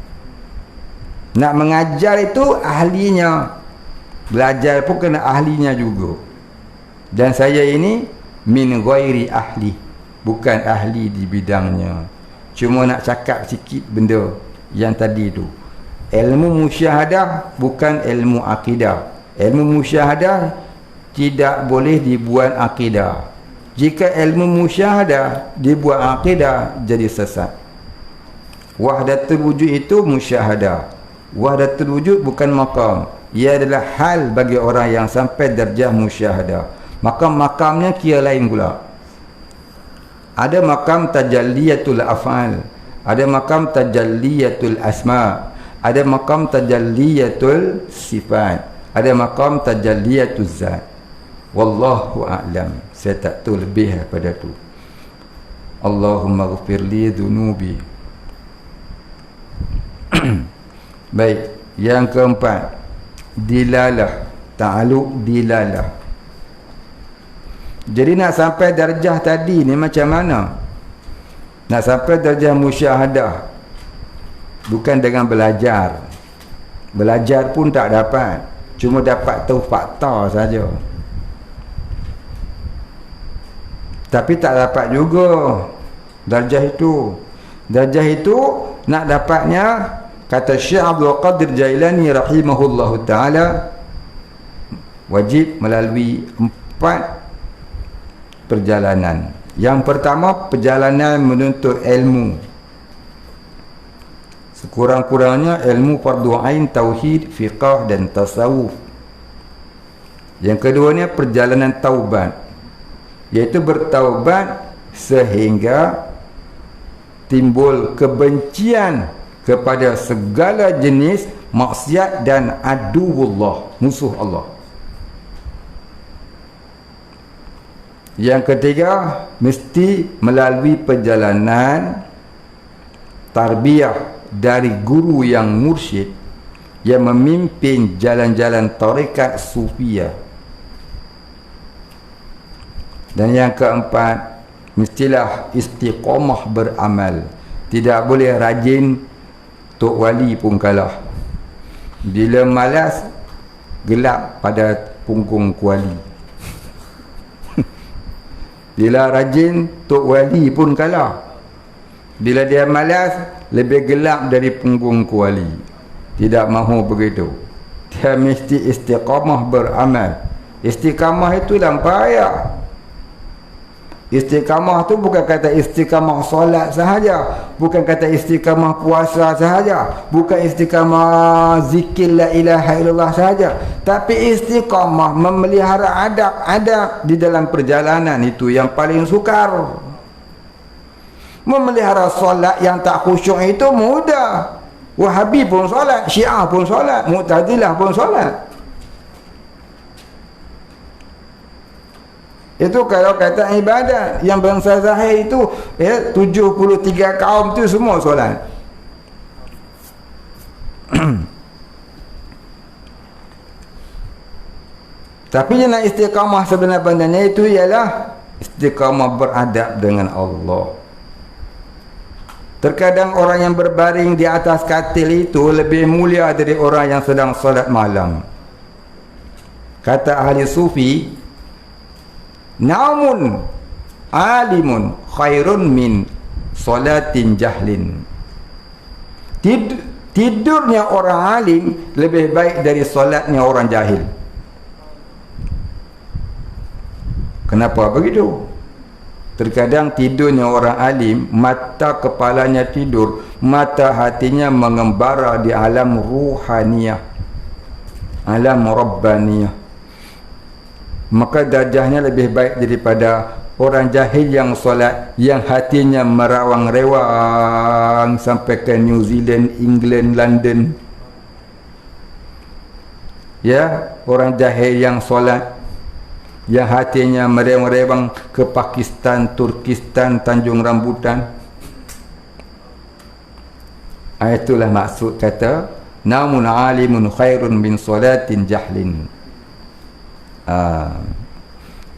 Nak mengajar itu ahlinya, belajar pun kena ahlinya juga. Dan saya ini min ghairi ahli, bukan ahli di bidangnya, cuma nak cakap sikit benda yang tadi tu. Ilmu musyahadah bukan ilmu akidah. Ilmu musyahadah tidak boleh dibuat akidah. Jika ilmu musyahadah dibuat akidah, jadi sesat. Wahdatul wujud itu musyahadah. Wahdatul wujud bukan maqam. Ia adalah hal bagi orang yang sampai darjah musyahadah. Maka makamnya kira lain pula. Ada makam tajalliyatul af'al, ada makam tajalliyatul asma, ada makam tajalliyatul sifat, ada makam tajalliyatul zat. Wallahu a'lam. Saya tak tahu lebih daripada tu. Allahumma ghfir li dhunubi. Baik, yang keempat, dilalah, ta'alluq dilalah. Jadi nak sampai darjah tadi ni macam mana? Nak sampai darjah musyahadah bukan dengan belajar. Belajar pun tak dapat, cuma dapat tahu fakta saja. Tapi tak dapat juga darjah itu. Darjah itu nak dapatnya, kata Syekh Abdul Qadir Jailani rahimahullahu ta'ala, wajib melalui 4 perjalanan. Yang pertama, perjalanan menuntut ilmu. Sekurang-kurangnya ilmu fardu ain, tauhid, fiqh dan tasawuf. Yang keduanya perjalanan taubat, iaitu bertaubat sehingga timbul kebencian kepada segala jenis maksiat dan aduwullah, musuh Allah. Yang ketiga, mesti melalui perjalanan tarbiyah dari guru yang mursyid yang memimpin jalan-jalan tarekat sufiyah. Dan yang keempat, mestilah istiqamah beramal. Tidak boleh rajin, Tok Wali pun kalah. Bila malas, gelap pada punggung kuali. Bila rajin, Tok Wali pun kalah. Bila dia malas, lebih gelap dari punggung kuali. Tidak mahu begitu. Dia mesti istiqamah beramal. Istiqamah itu dalam payah. Istiqamah tu bukan kata istiqamah solat sahaja, bukan kata istiqamah puasa sahaja, bukan istiqamah zikir la ilaha illallah sahaja, tapi istiqamah memelihara adab-adab di dalam perjalanan, itu yang paling sukar. Memelihara solat yang tak khusyuk itu mudah. Wahabi pun solat, Syiah pun solat, Mu'tazilah pun solat. Itu kalau kata ibadat. Yang bangsa Zahir itu 73 kaum tu semua solat. Tapi yang nak istiqamah sebenarnya itu ialah istiqamah beradab dengan Allah. Terkadang orang yang berbaring di atas katil itu lebih mulia dari orang yang sedang solat malam. Kata ahli sufi, naumun alimun khairun min salatin jahlin. Tidurnya orang alim lebih baik dari solatnya orang jahil. Kenapa begitu? Terkadang tidurnya orang alim, mata kepalanya tidur, mata hatinya mengembara di alam ruhaniyah, alam rabbaniyah. Maka darjahnya lebih baik daripada orang jahil yang solat, yang hatinya merawang-rewang sampai ke New Zealand, England, London. Ya, orang jahil yang solat, yang hatinya merewang-rewang ke Pakistan, Turkistan, Tanjung Rambutan. Itulah maksud kata namun alimun khairun min salatin jahlin.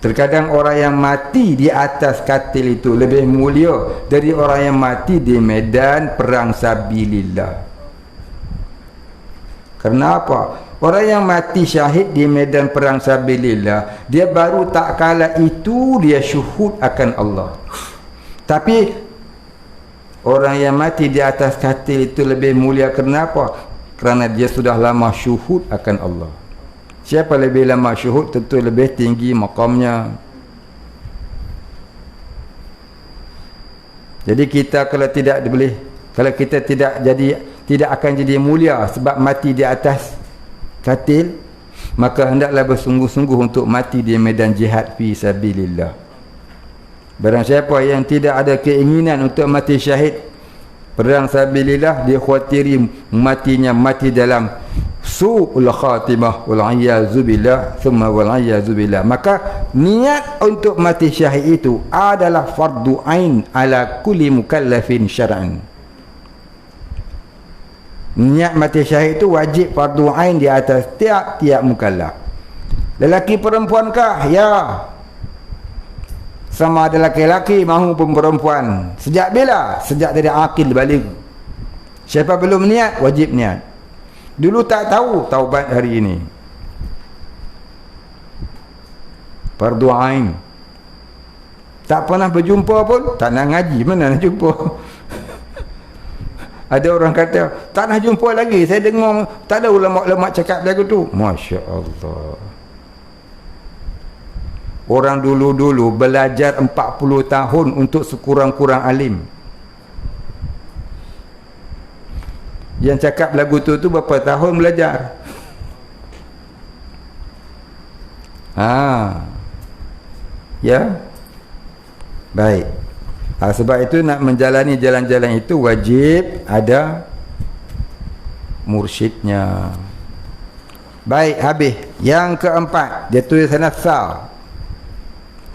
Terkadang orang yang mati di atas katil itu lebih mulia dari orang yang mati di medan perang sabilillah. Kenapa? Orang yang mati syahid di medan perang sabilillah, dia baru tak kala itu dia syuhud akan Allah. Tapi orang yang mati di atas katil itu lebih mulia. Kenapa? Kerana dia sudah lama syuhud akan Allah. Siapa lebih lama syuhud, tentu lebih tinggi maqamnya. Jadi kita kalau tidak boleh, kalau kita tidak akan jadi mulia sebab mati di atas katil, maka hendaklah bersungguh-sungguh untuk mati di medan jihad fi sabilillah. Barang siapa yang tidak ada keinginan untuk mati syahid perang sabilillah, dia khawatiri matinya mati dalam su'ul khatimah wal iyyazu billah thumma wal iyyazu billah. Maka niat untuk mati syahid itu adalah fardu ain ala kulli mukallafin syar'an. Niat mati syahid itu wajib fardu ain di atas tiap-tiap mukallaf. Lelaki perempuankah? Ya. Sama ada laki-laki maupun perempuan. Sejak bila? Sejak dari akil baligh. Siapa belum niat, wajib niat. Dulu tak tahu, taubat hari ini. Fardu ain. Tak pernah berjumpa pun, tak nak ngaji, mana nak jumpa? Ada orang kata, tak nak jumpa lagi. Saya dengar, tak ada ulama-ulama cakap lagu tu. Masya Allah. Orang dulu-dulu belajar 40 tahun untuk sekurang-kurang alim. Yang cakap lagu tu berapa tahun belajar? Ya. Baik. Sebab itu nak menjalani jalan-jalan itu wajib ada mursyidnya. Baik, habis. Yang keempat, dia tulis sana sa.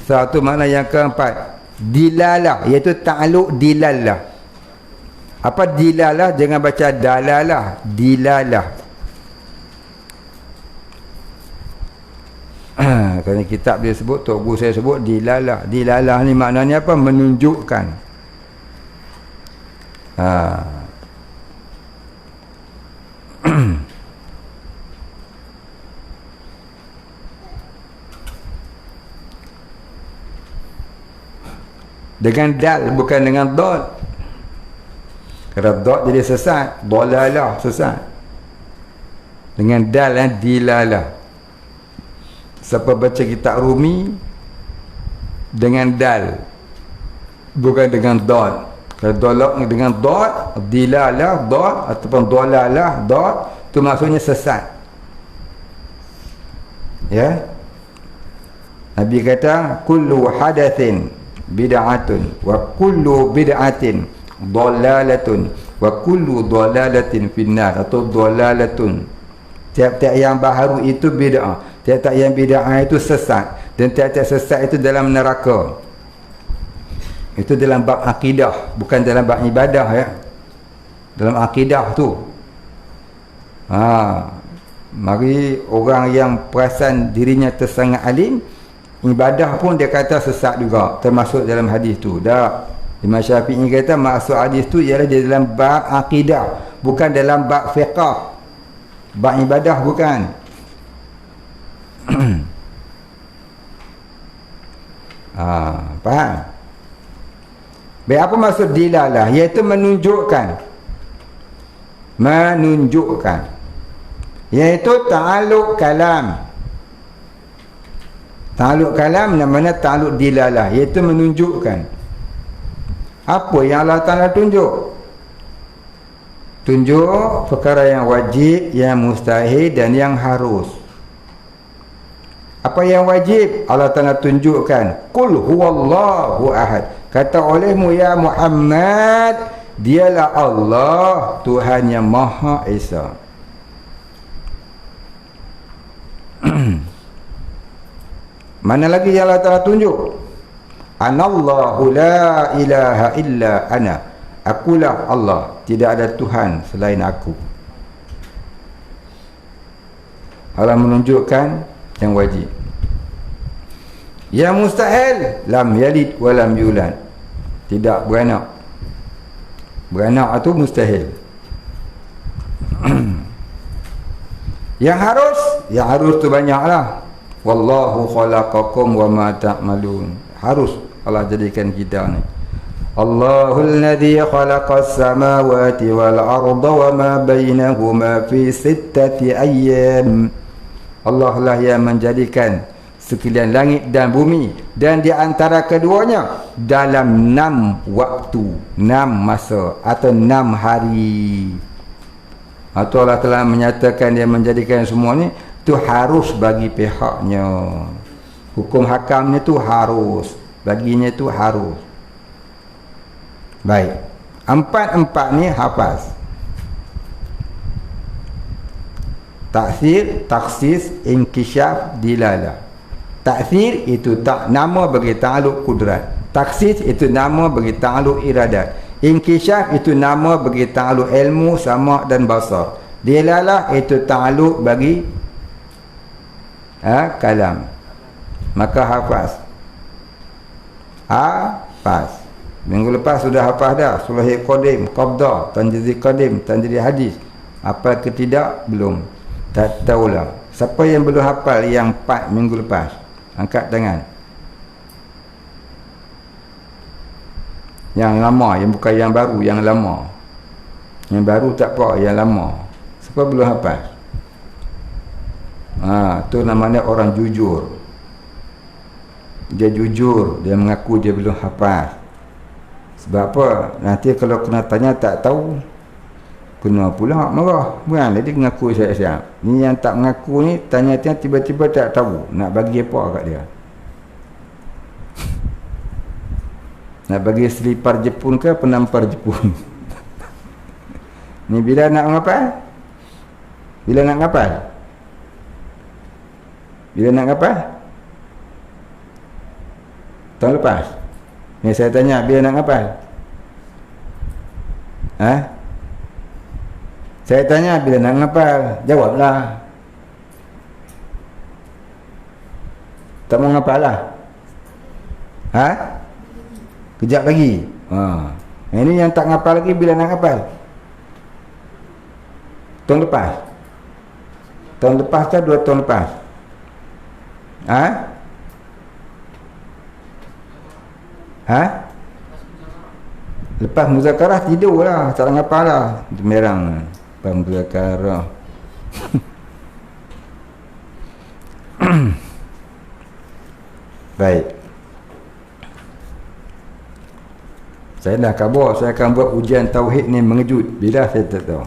Sa tu makna yang keempat, dilalah, iaitu ta'alluq dilalah. Apa dilalah? Jangan baca dalalah, dilalah. Kerana kitab dia sebut, Tok Guru saya sebut dilalah. Dilalah ni maknanya apa? Menunjukkan. Dengan dal, bukan dengan dot. Kerana dot jadi sesat, dolalah sesat. Dengan dal, dilalah. Siapa baca kitab Rumi dengan dal, bukan dengan dot. Kalau dolak dengan dot, dilalah dot, ataupun dolalah dot, itu maksudnya sesat. Ya. Nabi kata kullu hadatsin bid'atun wa kullu bid'atin dhalalatun wa kullu dhalalatin finnar, atau dhalalatun. Tiap-tiap yang baharu itu bid'ah, tiap-tiap yang bid'ah itu sesat, dan tiap-tiap sesat itu dalam neraka. Itu dalam bab akidah, bukan dalam bab ibadah ya. Dalam akidah tu. Mari orang yang perasan dirinya tersangat alim, ibadah pun dia kata sesat juga, termasuk dalam hadis tu. Dah Imam Syafi'i kata maksud hadis tu ialah di dalam bab akidah, bukan dalam bab fiqh. Bab ibadah bukan. Faham? Baik, apa maksud dilalah? Iaitu menunjukkan. Menunjukkan. Iaitu ta'alluq kalam. Ta'alluq kalam namanya ta'alluq dilalah, iaitu menunjukkan. Apa yang Allah Ta'ala tunjuk? Tunjuk perkara yang wajib, yang mustahil dan yang harus. Apa yang wajib? Allah Ta'ala tunjukkan. Qul huwallahu ahad. Kata olehmu ya Muhammad, dialah Allah, Tuhan yang Maha Esa. Mana lagi yang Allah Ta'ala tunjuk? Anallahu la ilaha illa ana. Akulah Allah, tidak ada Tuhan selain aku. Allah menunjukkan yang wajib. Yang mustahil, lam yalid wa lam yulad. Tidak beranak. Beranak itu mustahil. Yang harus tu banyaklah. Wallahu khalaqakum wa ma ta'malun. Harus Allah jadikan kita ni. Allahul ladzi khalaqas samawati wal arda wa ma bainahuma fi sittati ayyam. Allah lah yang menjadikan sekalian langit dan bumi dan di antara keduanya dalam 6 waktu, 6 masa atau 6 hari. Atau Allah telah menyatakan dia menjadikan semua ni tu harus bagi pihaknya. Hukum hakamnya tu harus, baginya tu harus. Baik. Empat ni hafaz. Ta'thir, taksis, inkisyaf, dilalah. Ta'thir itu tak nama bagi ta'aluk kudrat. Taksis itu nama bagi ta'aluk iradat. Inkisyaf itu nama bagi ta'aluk ilmu, sama' dan basar. Dilalah itu ta'aluk bagi kalam. Maka hafaz. Hafaz. Minggu lepas sudah hafaz dah. Sulahil Qadim, Qabdah, Tanjidil Qadim, Tanjidil Hadis. Hafal ke tidak? Belum. Tak tahulah. Siapa yang belum hafal yang 4 minggu lepas? Angkat tangan. Yang lama, yang bukan yang baru, yang lama. Yang baru tak apa, yang lama. Siapa belum hafal? Tu namanya orang jujur. Dia jujur, dia mengaku dia belum hafal. Sebab apa? Nanti kalau kena tanya tak tahu, kena pula marah. Bukan, dia mengaku siap-siap. Ni yang tak mengaku ni, tanya-tanya tiba-tiba tak tahu. Nak bagi apa kat dia? Nak bagi selipar Jepun ke penampar Jepun? Ni bila nak ngapal? Bila nak ngapal? Bila nak ngapal? Tahun lepas. Ni saya tanya, bila nak ngapal? Saya tanya bila nak ngapal, jawablah. Tak mau ngapal lah. Kejap lagi. Ini yang tak ngapal lagi, bila nak ngapal? Tahun lepas. Tahun lepas ke 2 tahun lepas? Lepas muzakarah tidur lah, tak ngapal lah. Merang lepas muzakarah. Baik, saya dah khabar saya akan buat ujian tauhid ni mengejut. Bila saya tak tahu.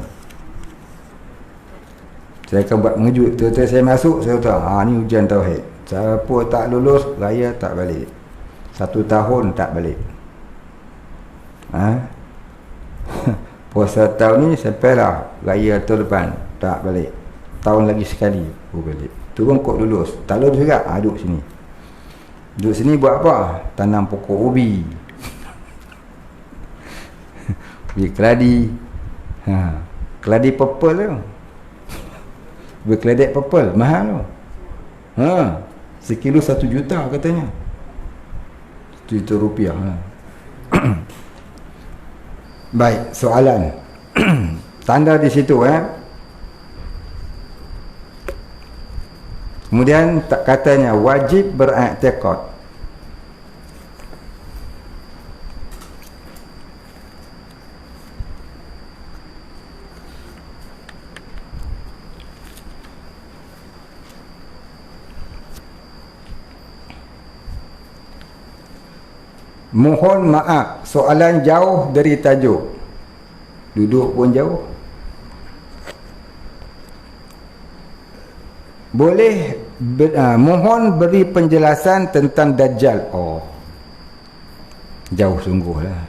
Saya akan buat mengejut. Tiba-tiba saya masuk, saya tahu ni ujian tauhid. Siapa tak lulus, raya tak balik. 1 tahun tak balik. Puasa tahun ni sampailah raya tahun depan tak balik. Tahun lagi sekali balik. Turun kok lulus. Tak lulus juga, duduk sini. Duduk sini buat apa? Tanam pokok ubi. Ubi keladi. Keladi purple tu. Ubi keledek purple mahal tu. Sekilo 1 juta katanya. 1 juta rupiah. Baik, soalan. Tanda di situ Kemudian tak katanya wajib beriktikad. Mohon maaf, soalan jauh dari tajuk. Duduk pun jauh. Boleh mohon beri penjelasan tentang Dajjal. Jauh sungguhlah.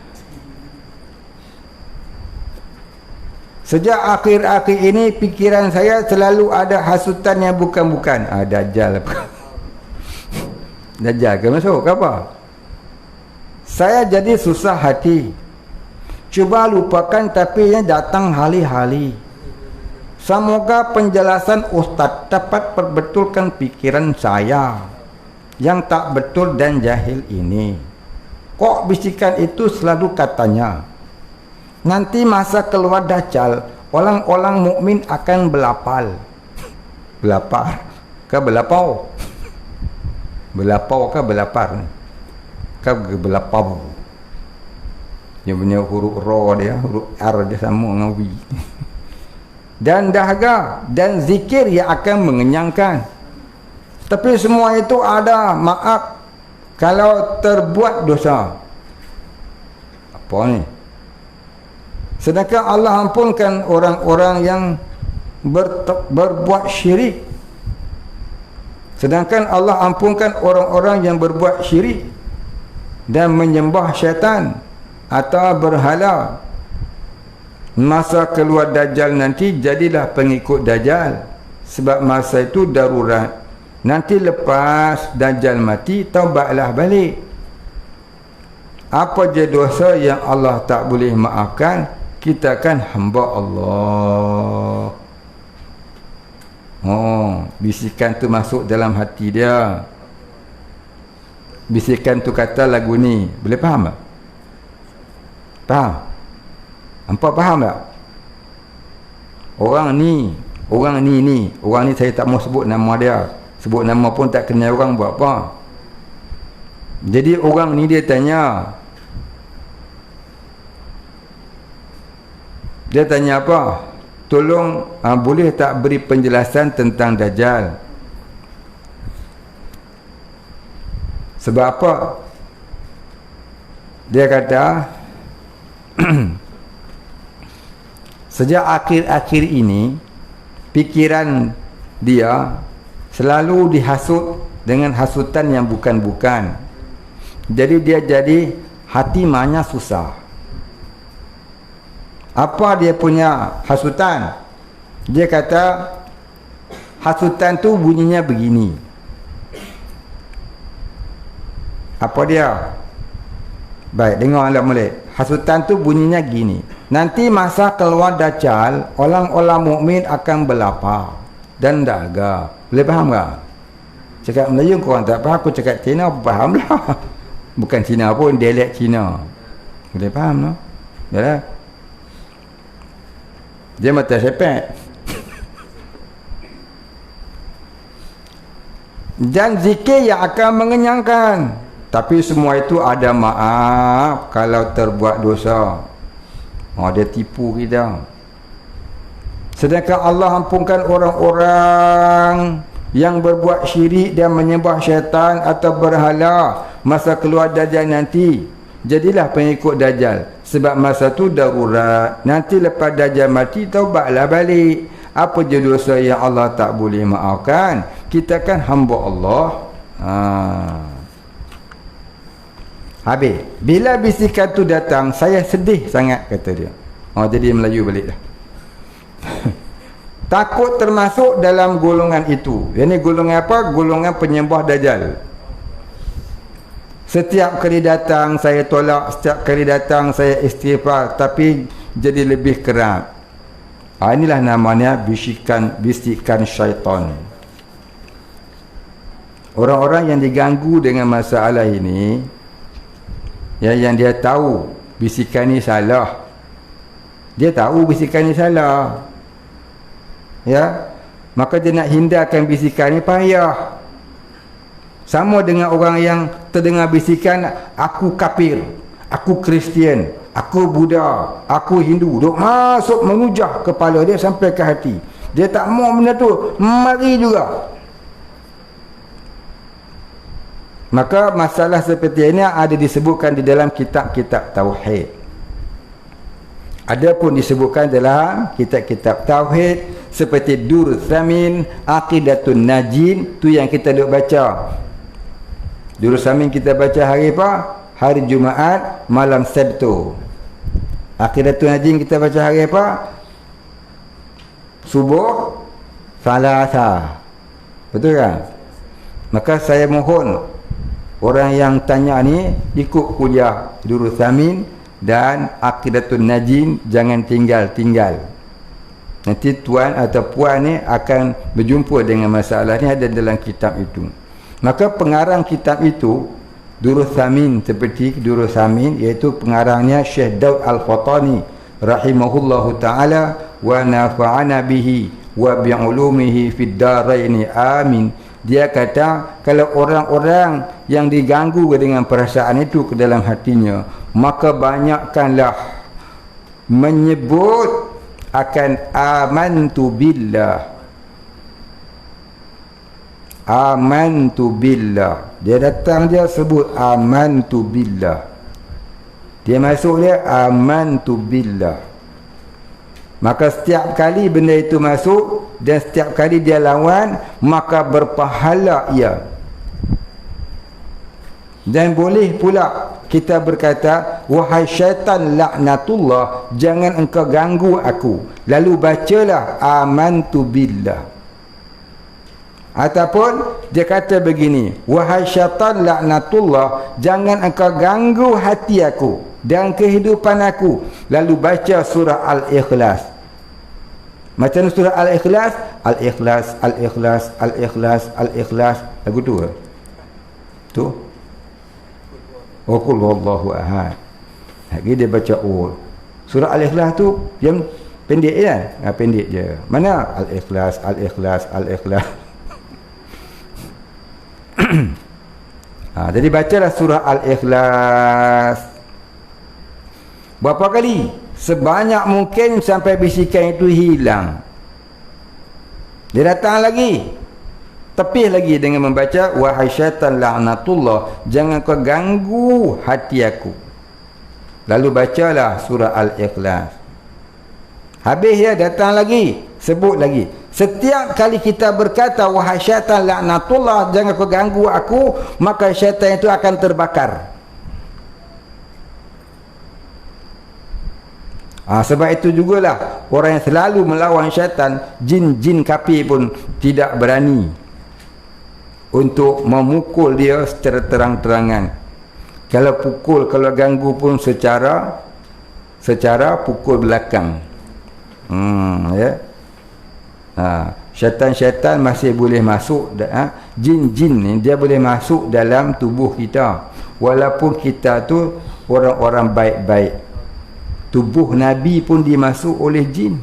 Sejak akhir-akhir ini fikiran saya selalu ada hasutan yang bukan-bukan. Dajjal apa? Dajjal ke masuk ke apa? Saya jadi susah hati. Cuba lupakan, tapi yang datang hari-hari. Semoga penjelasan Ustaz dapat perbetulkan pikiran saya yang tak betul dan jahil ini. Kok bisikan itu selalu katanya, nanti masa keluar Dajjal, orang-orang mukmin akan belapar. Belapar ke belapau? Belapau ke belapar? Ke belapau? Dia punya huruf ra dia, huruf R dia sama dengan W. Dan dahaga dan zikir yang akan mengenyangkan. Tapi semua itu ada maaf kalau terbuat dosa. Apa ni? Sedangkan Allah ampunkan orang-orang yang berbuat syirik. Sedangkan Allah ampunkan orang-orang yang berbuat syirik dan menyembah syaitan atau berhala. Masa keluar Dajjal nanti, jadilah pengikut Dajjal sebab masa itu darurat. Nanti lepas Dajjal mati, taubatlah balik. Apa je dosa yang Allah tak boleh maafkan, kita kan hamba Allah. Oh, bisikan tu masuk dalam hati dia. Bisikan tu kata lagu ni, boleh faham tak? Faham? Hampa faham tak? Orang ni saya tak mau sebut nama dia. Sebut nama pun tak kenal orang, buat apa? Jadi orang ni dia tanya. Dia tanya apa? Tolong boleh tak beri penjelasan tentang Dajjal? Sebab apa? Dia kata sejak akhir-akhir ini pikiran dia selalu dihasut dengan hasutan yang bukan-bukan. Jadi dia jadi hati mahnya susah. Apa dia punya hasutan? Dia kata hasutan tu bunyinya begini. Apa dia? Baik, dengar anda mulai. Hasutan tu bunyinya gini. Nanti masa keluar Dajjal, orang-orang mukmin akan berlapar dan dahaga. Boleh faham tak? Cakap Melayu korang tak faham, aku cakap Cina faham lah. Bukan Cina pun, dialek Cina. Boleh faham tak? Yalah. Dia mata sepet. Dan zikir yang akan mengenyangkan. Tapi semua itu ada maaf kalau terbuat dosa. Dia tipu kita. Sedangkan Allah ampunkan orang-orang yang berbuat syirik dan menyembah syaitan atau berhala masa keluar Dajjal nanti. Jadilah pengikut Dajjal. Sebab masa tu darurat. Nanti lepas Dajjal mati, taubatlah balik. Apa je dosa yang Allah tak boleh maafkan? Kita kan hamba Allah. Habis. Bila bisikan tu datang, saya sedih sangat, kata dia. Jadi Melayu balik dah. Takut termasuk dalam golongan itu. Ini golongan apa? Golongan penyembah Dajjal. Setiap kali datang saya tolak, setiap kali datang saya istighfar, tapi jadi lebih kerap. Inilah namanya bisikan syaitan. Orang-orang yang diganggu dengan masalah ini, yang dia tahu bisikan ni salah. Dia tahu bisikan ni salah. Ya, maka dia nak hindarkan bisikan ni payah. Sama dengan orang yang terdengar bisikan, aku kafir, aku Kristian, aku Buddha, aku Hindu, duk masuk menujah kepala dia sampai ke hati. Dia tak mau benda tu, mari juga. Maka masalah seperti ini ada disebutkan di dalam kitab-kitab tauhid. Ada pun disebutkan dalam kitab-kitab tauhid seperti Durrus Tsamin, Aqidatun Najin, tu yang kita duk baca. Durrus Tsamin kita baca hari apa? Hari Jumaat, malam Sabtu. Aqidatun Najin kita baca hari apa? Subuh, Selasa. Betul kan? Maka saya mohon orang yang tanya ni ikut kuliah Durrus Tsamin dan Aqidatun Najin, jangan tinggal-tinggal. Nanti tuan atau puan ni akan berjumpa dengan masalah ni, ada dalam kitab itu. Maka pengarang kitab itu Durrus Tsamin, seperti Durrus Tsamin, iaitu pengarangnya Syekh Daud Al-Fatani rahimahullahu ta'ala wa nafa'ana bihi wa bi'ulumihi fid daraini amin. Dia kata kalau orang-orang yang diganggu dengan perasaan itu ke dalam hatinya, maka banyakkanlah menyebut akan amantu billah. Amantu billah. Dia datang dia sebut amantu billah. Dia masuk dia amantu billah. Maka setiap kali benda itu masuk dan setiap kali dia lawan, maka berpahala ia. Dan boleh pula kita berkata, wahai syaitan laknatullah, jangan engkau ganggu aku. Lalu bacalah amantu billah. Ataupun dia kata begini, wahai syaitan laknatullah, jangan engkau ganggu hati aku dan kehidupan aku. Lalu baca surah Al-Ikhlas. Macam surah Al-Ikhlas, Al-Ikhlas, Al-Ikhlas, Al-Ikhlas, Al-Ikhlas. Lagu tu ke? Tu. Wa qul huwallahu ahad. Lagi dia baca surah Al-Ikhlas tu yang pendek je kan? Pendek je. Mana Al-Ikhlas, Al-Ikhlas, Al-Ikhlas. Jadi bacalah surah Al-Ikhlas berapa kali? Sebanyak mungkin sampai bisikan itu hilang. Dia datang lagi, tepih lagi dengan membaca, wahai syaitan laknatullah, jangan kau ganggu hati aku. Lalu bacalah surah Al-Ikhlas. Habis dia datang lagi, sebut lagi. Setiap kali kita berkata, wahai syaitan laknatullah, jangan kau ganggu aku, maka syaitan itu akan terbakar. Sebab itu jugalah orang yang selalu melawan syaitan, jin-jin kafir pun tidak berani untuk memukul dia secara terang-terangan. Kalau pukul, kalau ganggu pun secara pukul belakang. Syaitan-syaitan masih boleh masuk, jin-jin ni dia boleh masuk dalam tubuh kita walaupun kita tu orang-orang baik-baik. Tubuh Nabi pun dimasuk oleh jin,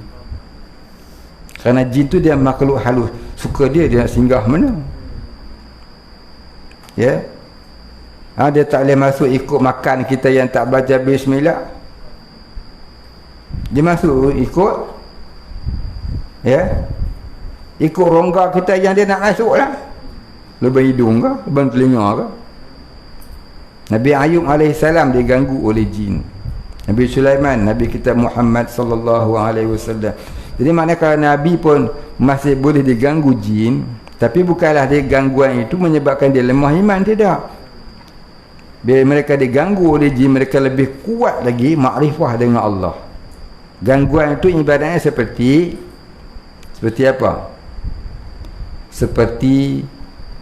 kerana jin tu dia makhluk halus, suka dia nak singgah mana, ya. Dia tak boleh masuk ikut makan kita yang tak baca bismillah. Dia masuk ikut, ya, ikut rongga kita yang dia nak masuk lah. Lubang hidung ke, lubang telinga ke. Nabi Ayub alaihissalam diganggu oleh jin. Nabi Sulaiman, Nabi kita Muhammad sallallahu alaihi wasallam. Jadi maknanya kalau Nabi pun masih boleh diganggu jin, tapi bukanlah dia gangguan itu menyebabkan dia lemah iman, tidak. Bila mereka diganggu oleh jin, mereka lebih kuat lagi makrifah dengan Allah. Gangguan itu ibaratnya seperti apa? Seperti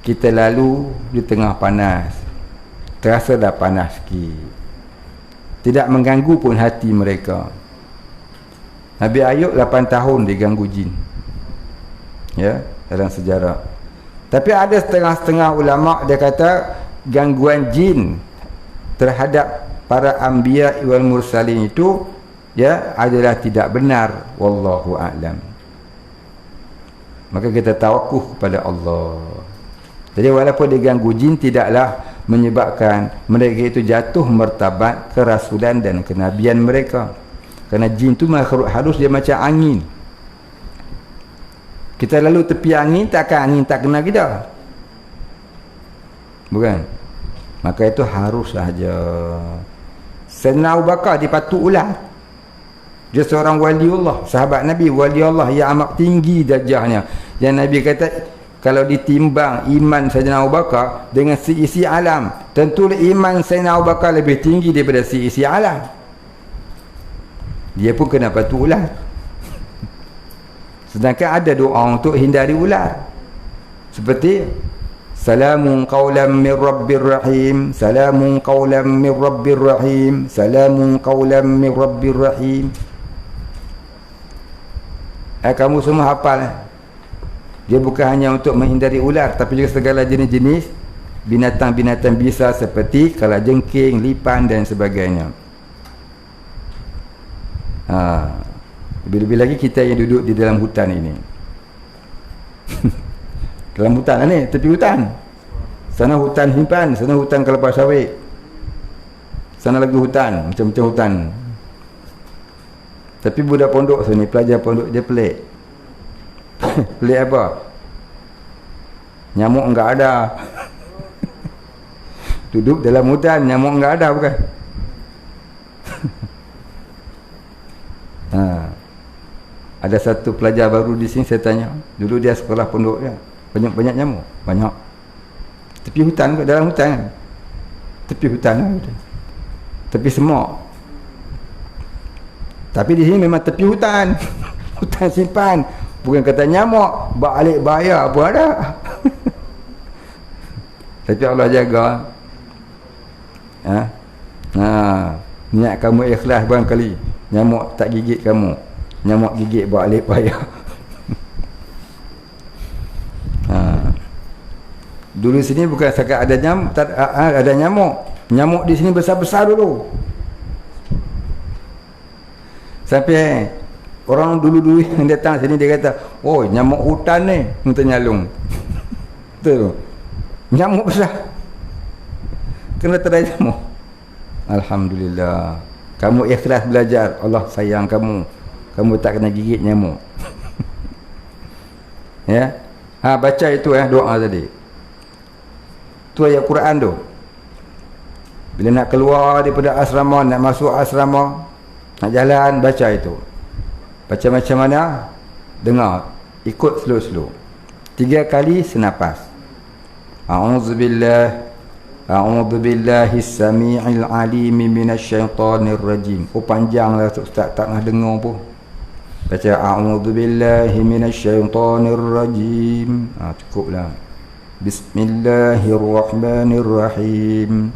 kita lalu di tengah panas, terasa dah panas sikit, tidak mengganggu pun hati mereka. Nabi Ayub 8 tahun diganggu jin, ya, dalam sejarah. Tapi ada setengah-setengah ulama dia kata gangguan jin terhadap para anbiya wal mursalin itu, ya, adalah tidak benar. Wallahu a'lam. Maka kita tawakuf kepada Allah. Jadi walaupun diganggu jin, tidaklah menyebabkan mereka itu jatuh martabat kerasulan dan kenabian mereka. Kerana jin tu makhluk halus, dia macam angin. Kita lalu tepi angin, takkan angin tak kena kita? Bukan? Maka itu harus sahaja. Sayyidina Abu Bakar dipatuk ular. Dia seorang waliullah, sahabat Nabi, waliullah yang amat tinggi darjahnya. Yang Nabi kata, kalau ditimbang iman Sayyidina Abu Bakar dengan seisi alam, tentu iman Sayyidina Abu Bakar lebih tinggi daripada seisi alam. Dia pun kena patuk ular. Sedangkan ada doa untuk hindari ular, seperti salamun qawlan min rabbir rahim, salamun qawlan min rabbir rahim, salamun qawlan min rabbir rahim. Kamu semua hafal. Dia bukan hanya untuk menghindari ular, tapi juga segala jenis-jenis binatang-binatang bisa seperti kalajengking, lipan dan sebagainya. Lebih-lebih lagi kita yang duduk di dalam hutan ini. Dalam hutan lah ni, tepi hutan. Sana hutan himpan, sana hutan kelapa sawit, sana lagi hutan, macam-macam hutan. Tapi budak pondok sini, pelajar pondok, dia pelik. Pelik apa? Nyamuk enggak ada. Duduk dalam hutan, nyamuk enggak ada, bukan? Ada satu pelajar baru di sini, saya tanya, dulu dia sekolah pondok dia, banyak-banyak nyamuk, banyak. Tepi hutan, dalam hutan kan? Tepi hutan lah, tepi semua. Tapi di sini memang tepi hutan. Hutan simpan. Bukan kata nyamuk, balik bahaya apa ada. Tapi Allah jaga. Niat kamu ikhlas barangkali nyamuk tak gigit kamu. Nyamuk gigit buat alih payah. Dulu sini bukan setakat ada nyamuk, ada nyamuk. Nyamuk di sini besar-besar dulu. Sampai orang dulu-dulu yang datang sini dia kata, "Oh, nyamuk hutan ni minta nyalung." Betul. Nyamuk besar. Kena terai nyamuk. Alhamdulillah. Kamu ikhlas belajar, Allah sayang kamu. Kamu tak kena gigit nyamuk. Ya. Baca itu doa tadi. Tu ayat Quran tu. Bila nak keluar daripada asrama, nak masuk asrama, nak jalan, baca itu. Baca macam mana? Dengar. Ikut slow-slow. 3 kali senapas. A'udzubillahi samii'il 'aliim minasyaitonir rajim. Panjanglah ustaz tak nak dengar pun. Baca a'udzubillahi minasyaitonir rajim. Cukuplah. Bismillahirrahmanirrahim.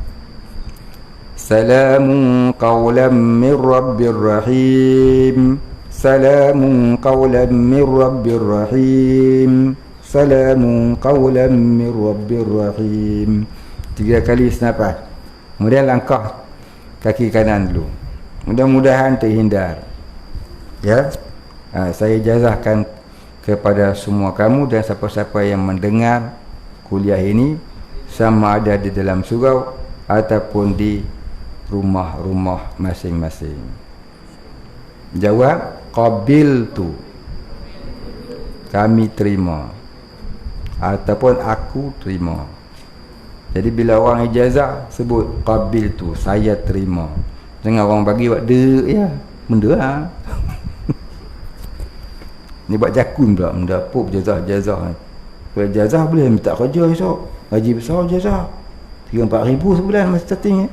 Salamun qawlan min rabbir rahim. Salamun qawlan min rabbir rahim. Salamun qawlan min rabbir rahim. 3 kali senapas. Kemudian langkah kaki kanan dulu. Mudah-mudahan terhindar. Ya. Saya jazahkan kepada semua kamu dan siapa-siapa yang mendengar kuliah ini, sama ada di dalam surau ataupun di rumah-rumah masing-masing. Jawab, qabiltu. Kami terima. Ataupun aku terima. Jadi bila orang ijazah sebut qabiltu, saya terima. Jangan orang bagi buat ya, benda lah. Ni buat jakun pula, benda apa jazah. Kalau jazah boleh minta kerja esok. Gaji besar jazah. 3-4 ribu sebulan masa starting.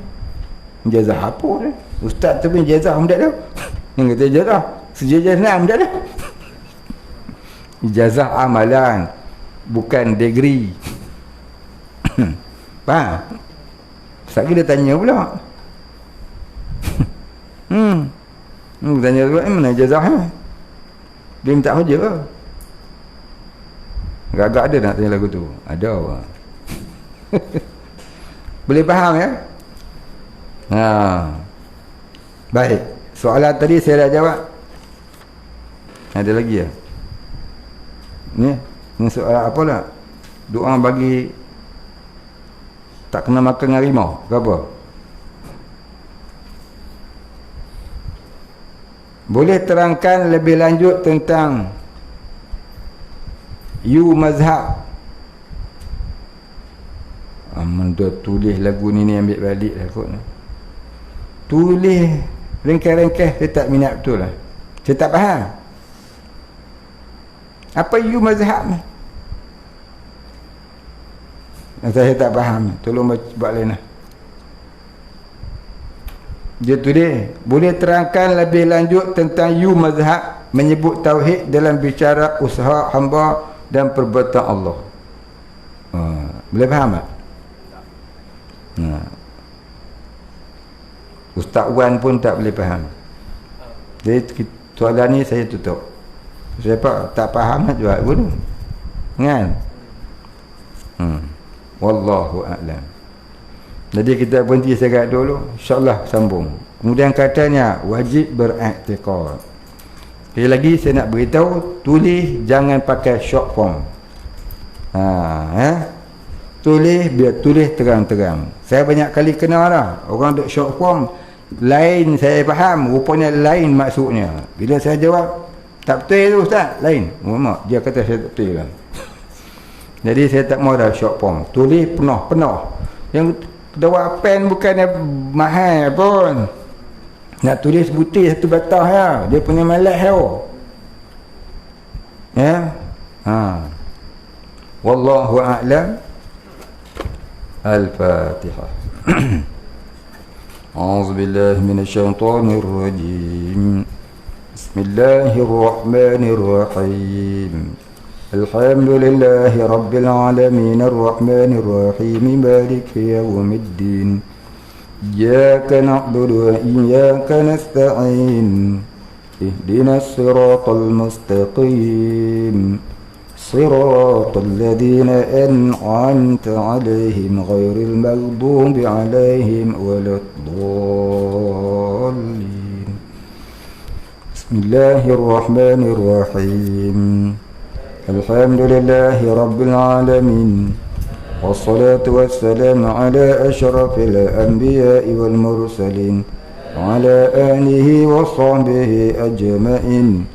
Jazah apa ni? Ustaz tu pun jazah mudah dah. Yang kata jazah, sejajah senang mudah dah. Ijazah amalan, bukan degree. Faham? Sekali dia tanya pula. Tanya pula, mana ijazahnya? Dia minta kerja ke? Agak-agak ada nak tanya lagu tu? Ada apa? Boleh faham ya? Baik. Soalan tadi saya dah jawab. Ada lagi ya? Ni soalan apa lah? Doa bagi tak kena makan harimau ke apa? Boleh terangkan lebih lanjut tentang mazhab. Dia tulis lagu ni ambil balik lah kot. Tulis ringkas-ringkas, saya tak minat betul lah. Saya tak faham. Apa mazhab ni? Saya tak faham. Tolong buat lain lah. Dia tulis, boleh terangkan lebih lanjut tentang mazhab menyebut tauhid dalam bicara usaha hamba dan perbuatan Allah. Boleh faham tak? Ustaz Wan pun tak boleh faham. Jadi soalan ni saya tutup. Saya tak faham nak jawab pun. Kan? Wallahu a'lam. Jadi kita berhenti sekat dulu, insya-Allah sambung. Kemudian katanya wajib beriktikad. Sekali lagi saya nak beritahu, tulis jangan pakai short form. Tulis biar tulis terang-terang. Saya banyak kali kenal dah orang duk short form, lain saya faham, rupanya lain maksudnya. Bila saya jawab tak betul tu ustaz, lain. Mak dia kata saya tak betul kan. Jadi saya tak mau dah short form. Tulis penuh-penuh. Yang dawa pen bukannya mahal pun. Nak tulis putih satu batah ya. Dia punya malas ya. Wallahu a'lam. Al-Fatihah. A'udzu billahi minasyaitonir rajim. Bismillahirrahmanirrahim. الحمد لله رب العالمين الرحمن الرحيم مالك يوم الدين إياك نعبد وإياك نستعين اهدنا الصراط المستقيم صراط الذين أنعمت عليهم غير المغضوب عليهم ولا الضالين بسم الله الرحمن الرحيم الحمد لله رب العالمين والصلاة والسلام على أشرف الأنبياء والمرسلين وعلى آله وصحبه أجمعين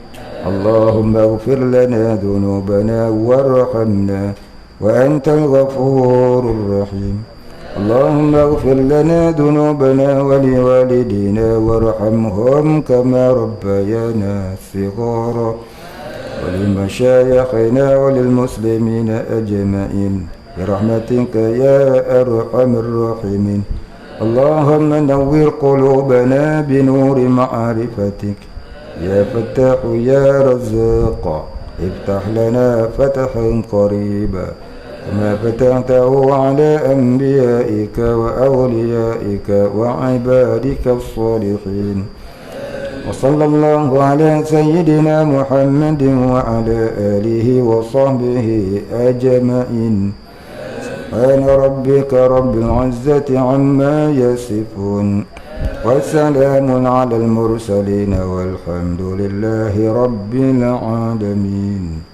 اللهم اغفر لنا ذنوبنا وارحمنا وأنت الغفور الرحيم اللهم اغفر لنا ذنوبنا ولوالدينا وارحمهم كما ربيانا صغارا ولمشايخنا وللمسلمين أجمعين برحمتك يا أرحم الراحمين اللهم نور قلوبنا بنور معرفتك يا فتاح يا رزاق افتح لنا فتحا قريبا كما فتحته على أنبيائك وأوليائك وعبادك الصالحين وصلى الله على سيدنا محمد وعلى آله وصحبه أجمعين سبحان ربك رب العزة عما يصفون وسلام على المرسلين والحمد لله رب العالمين.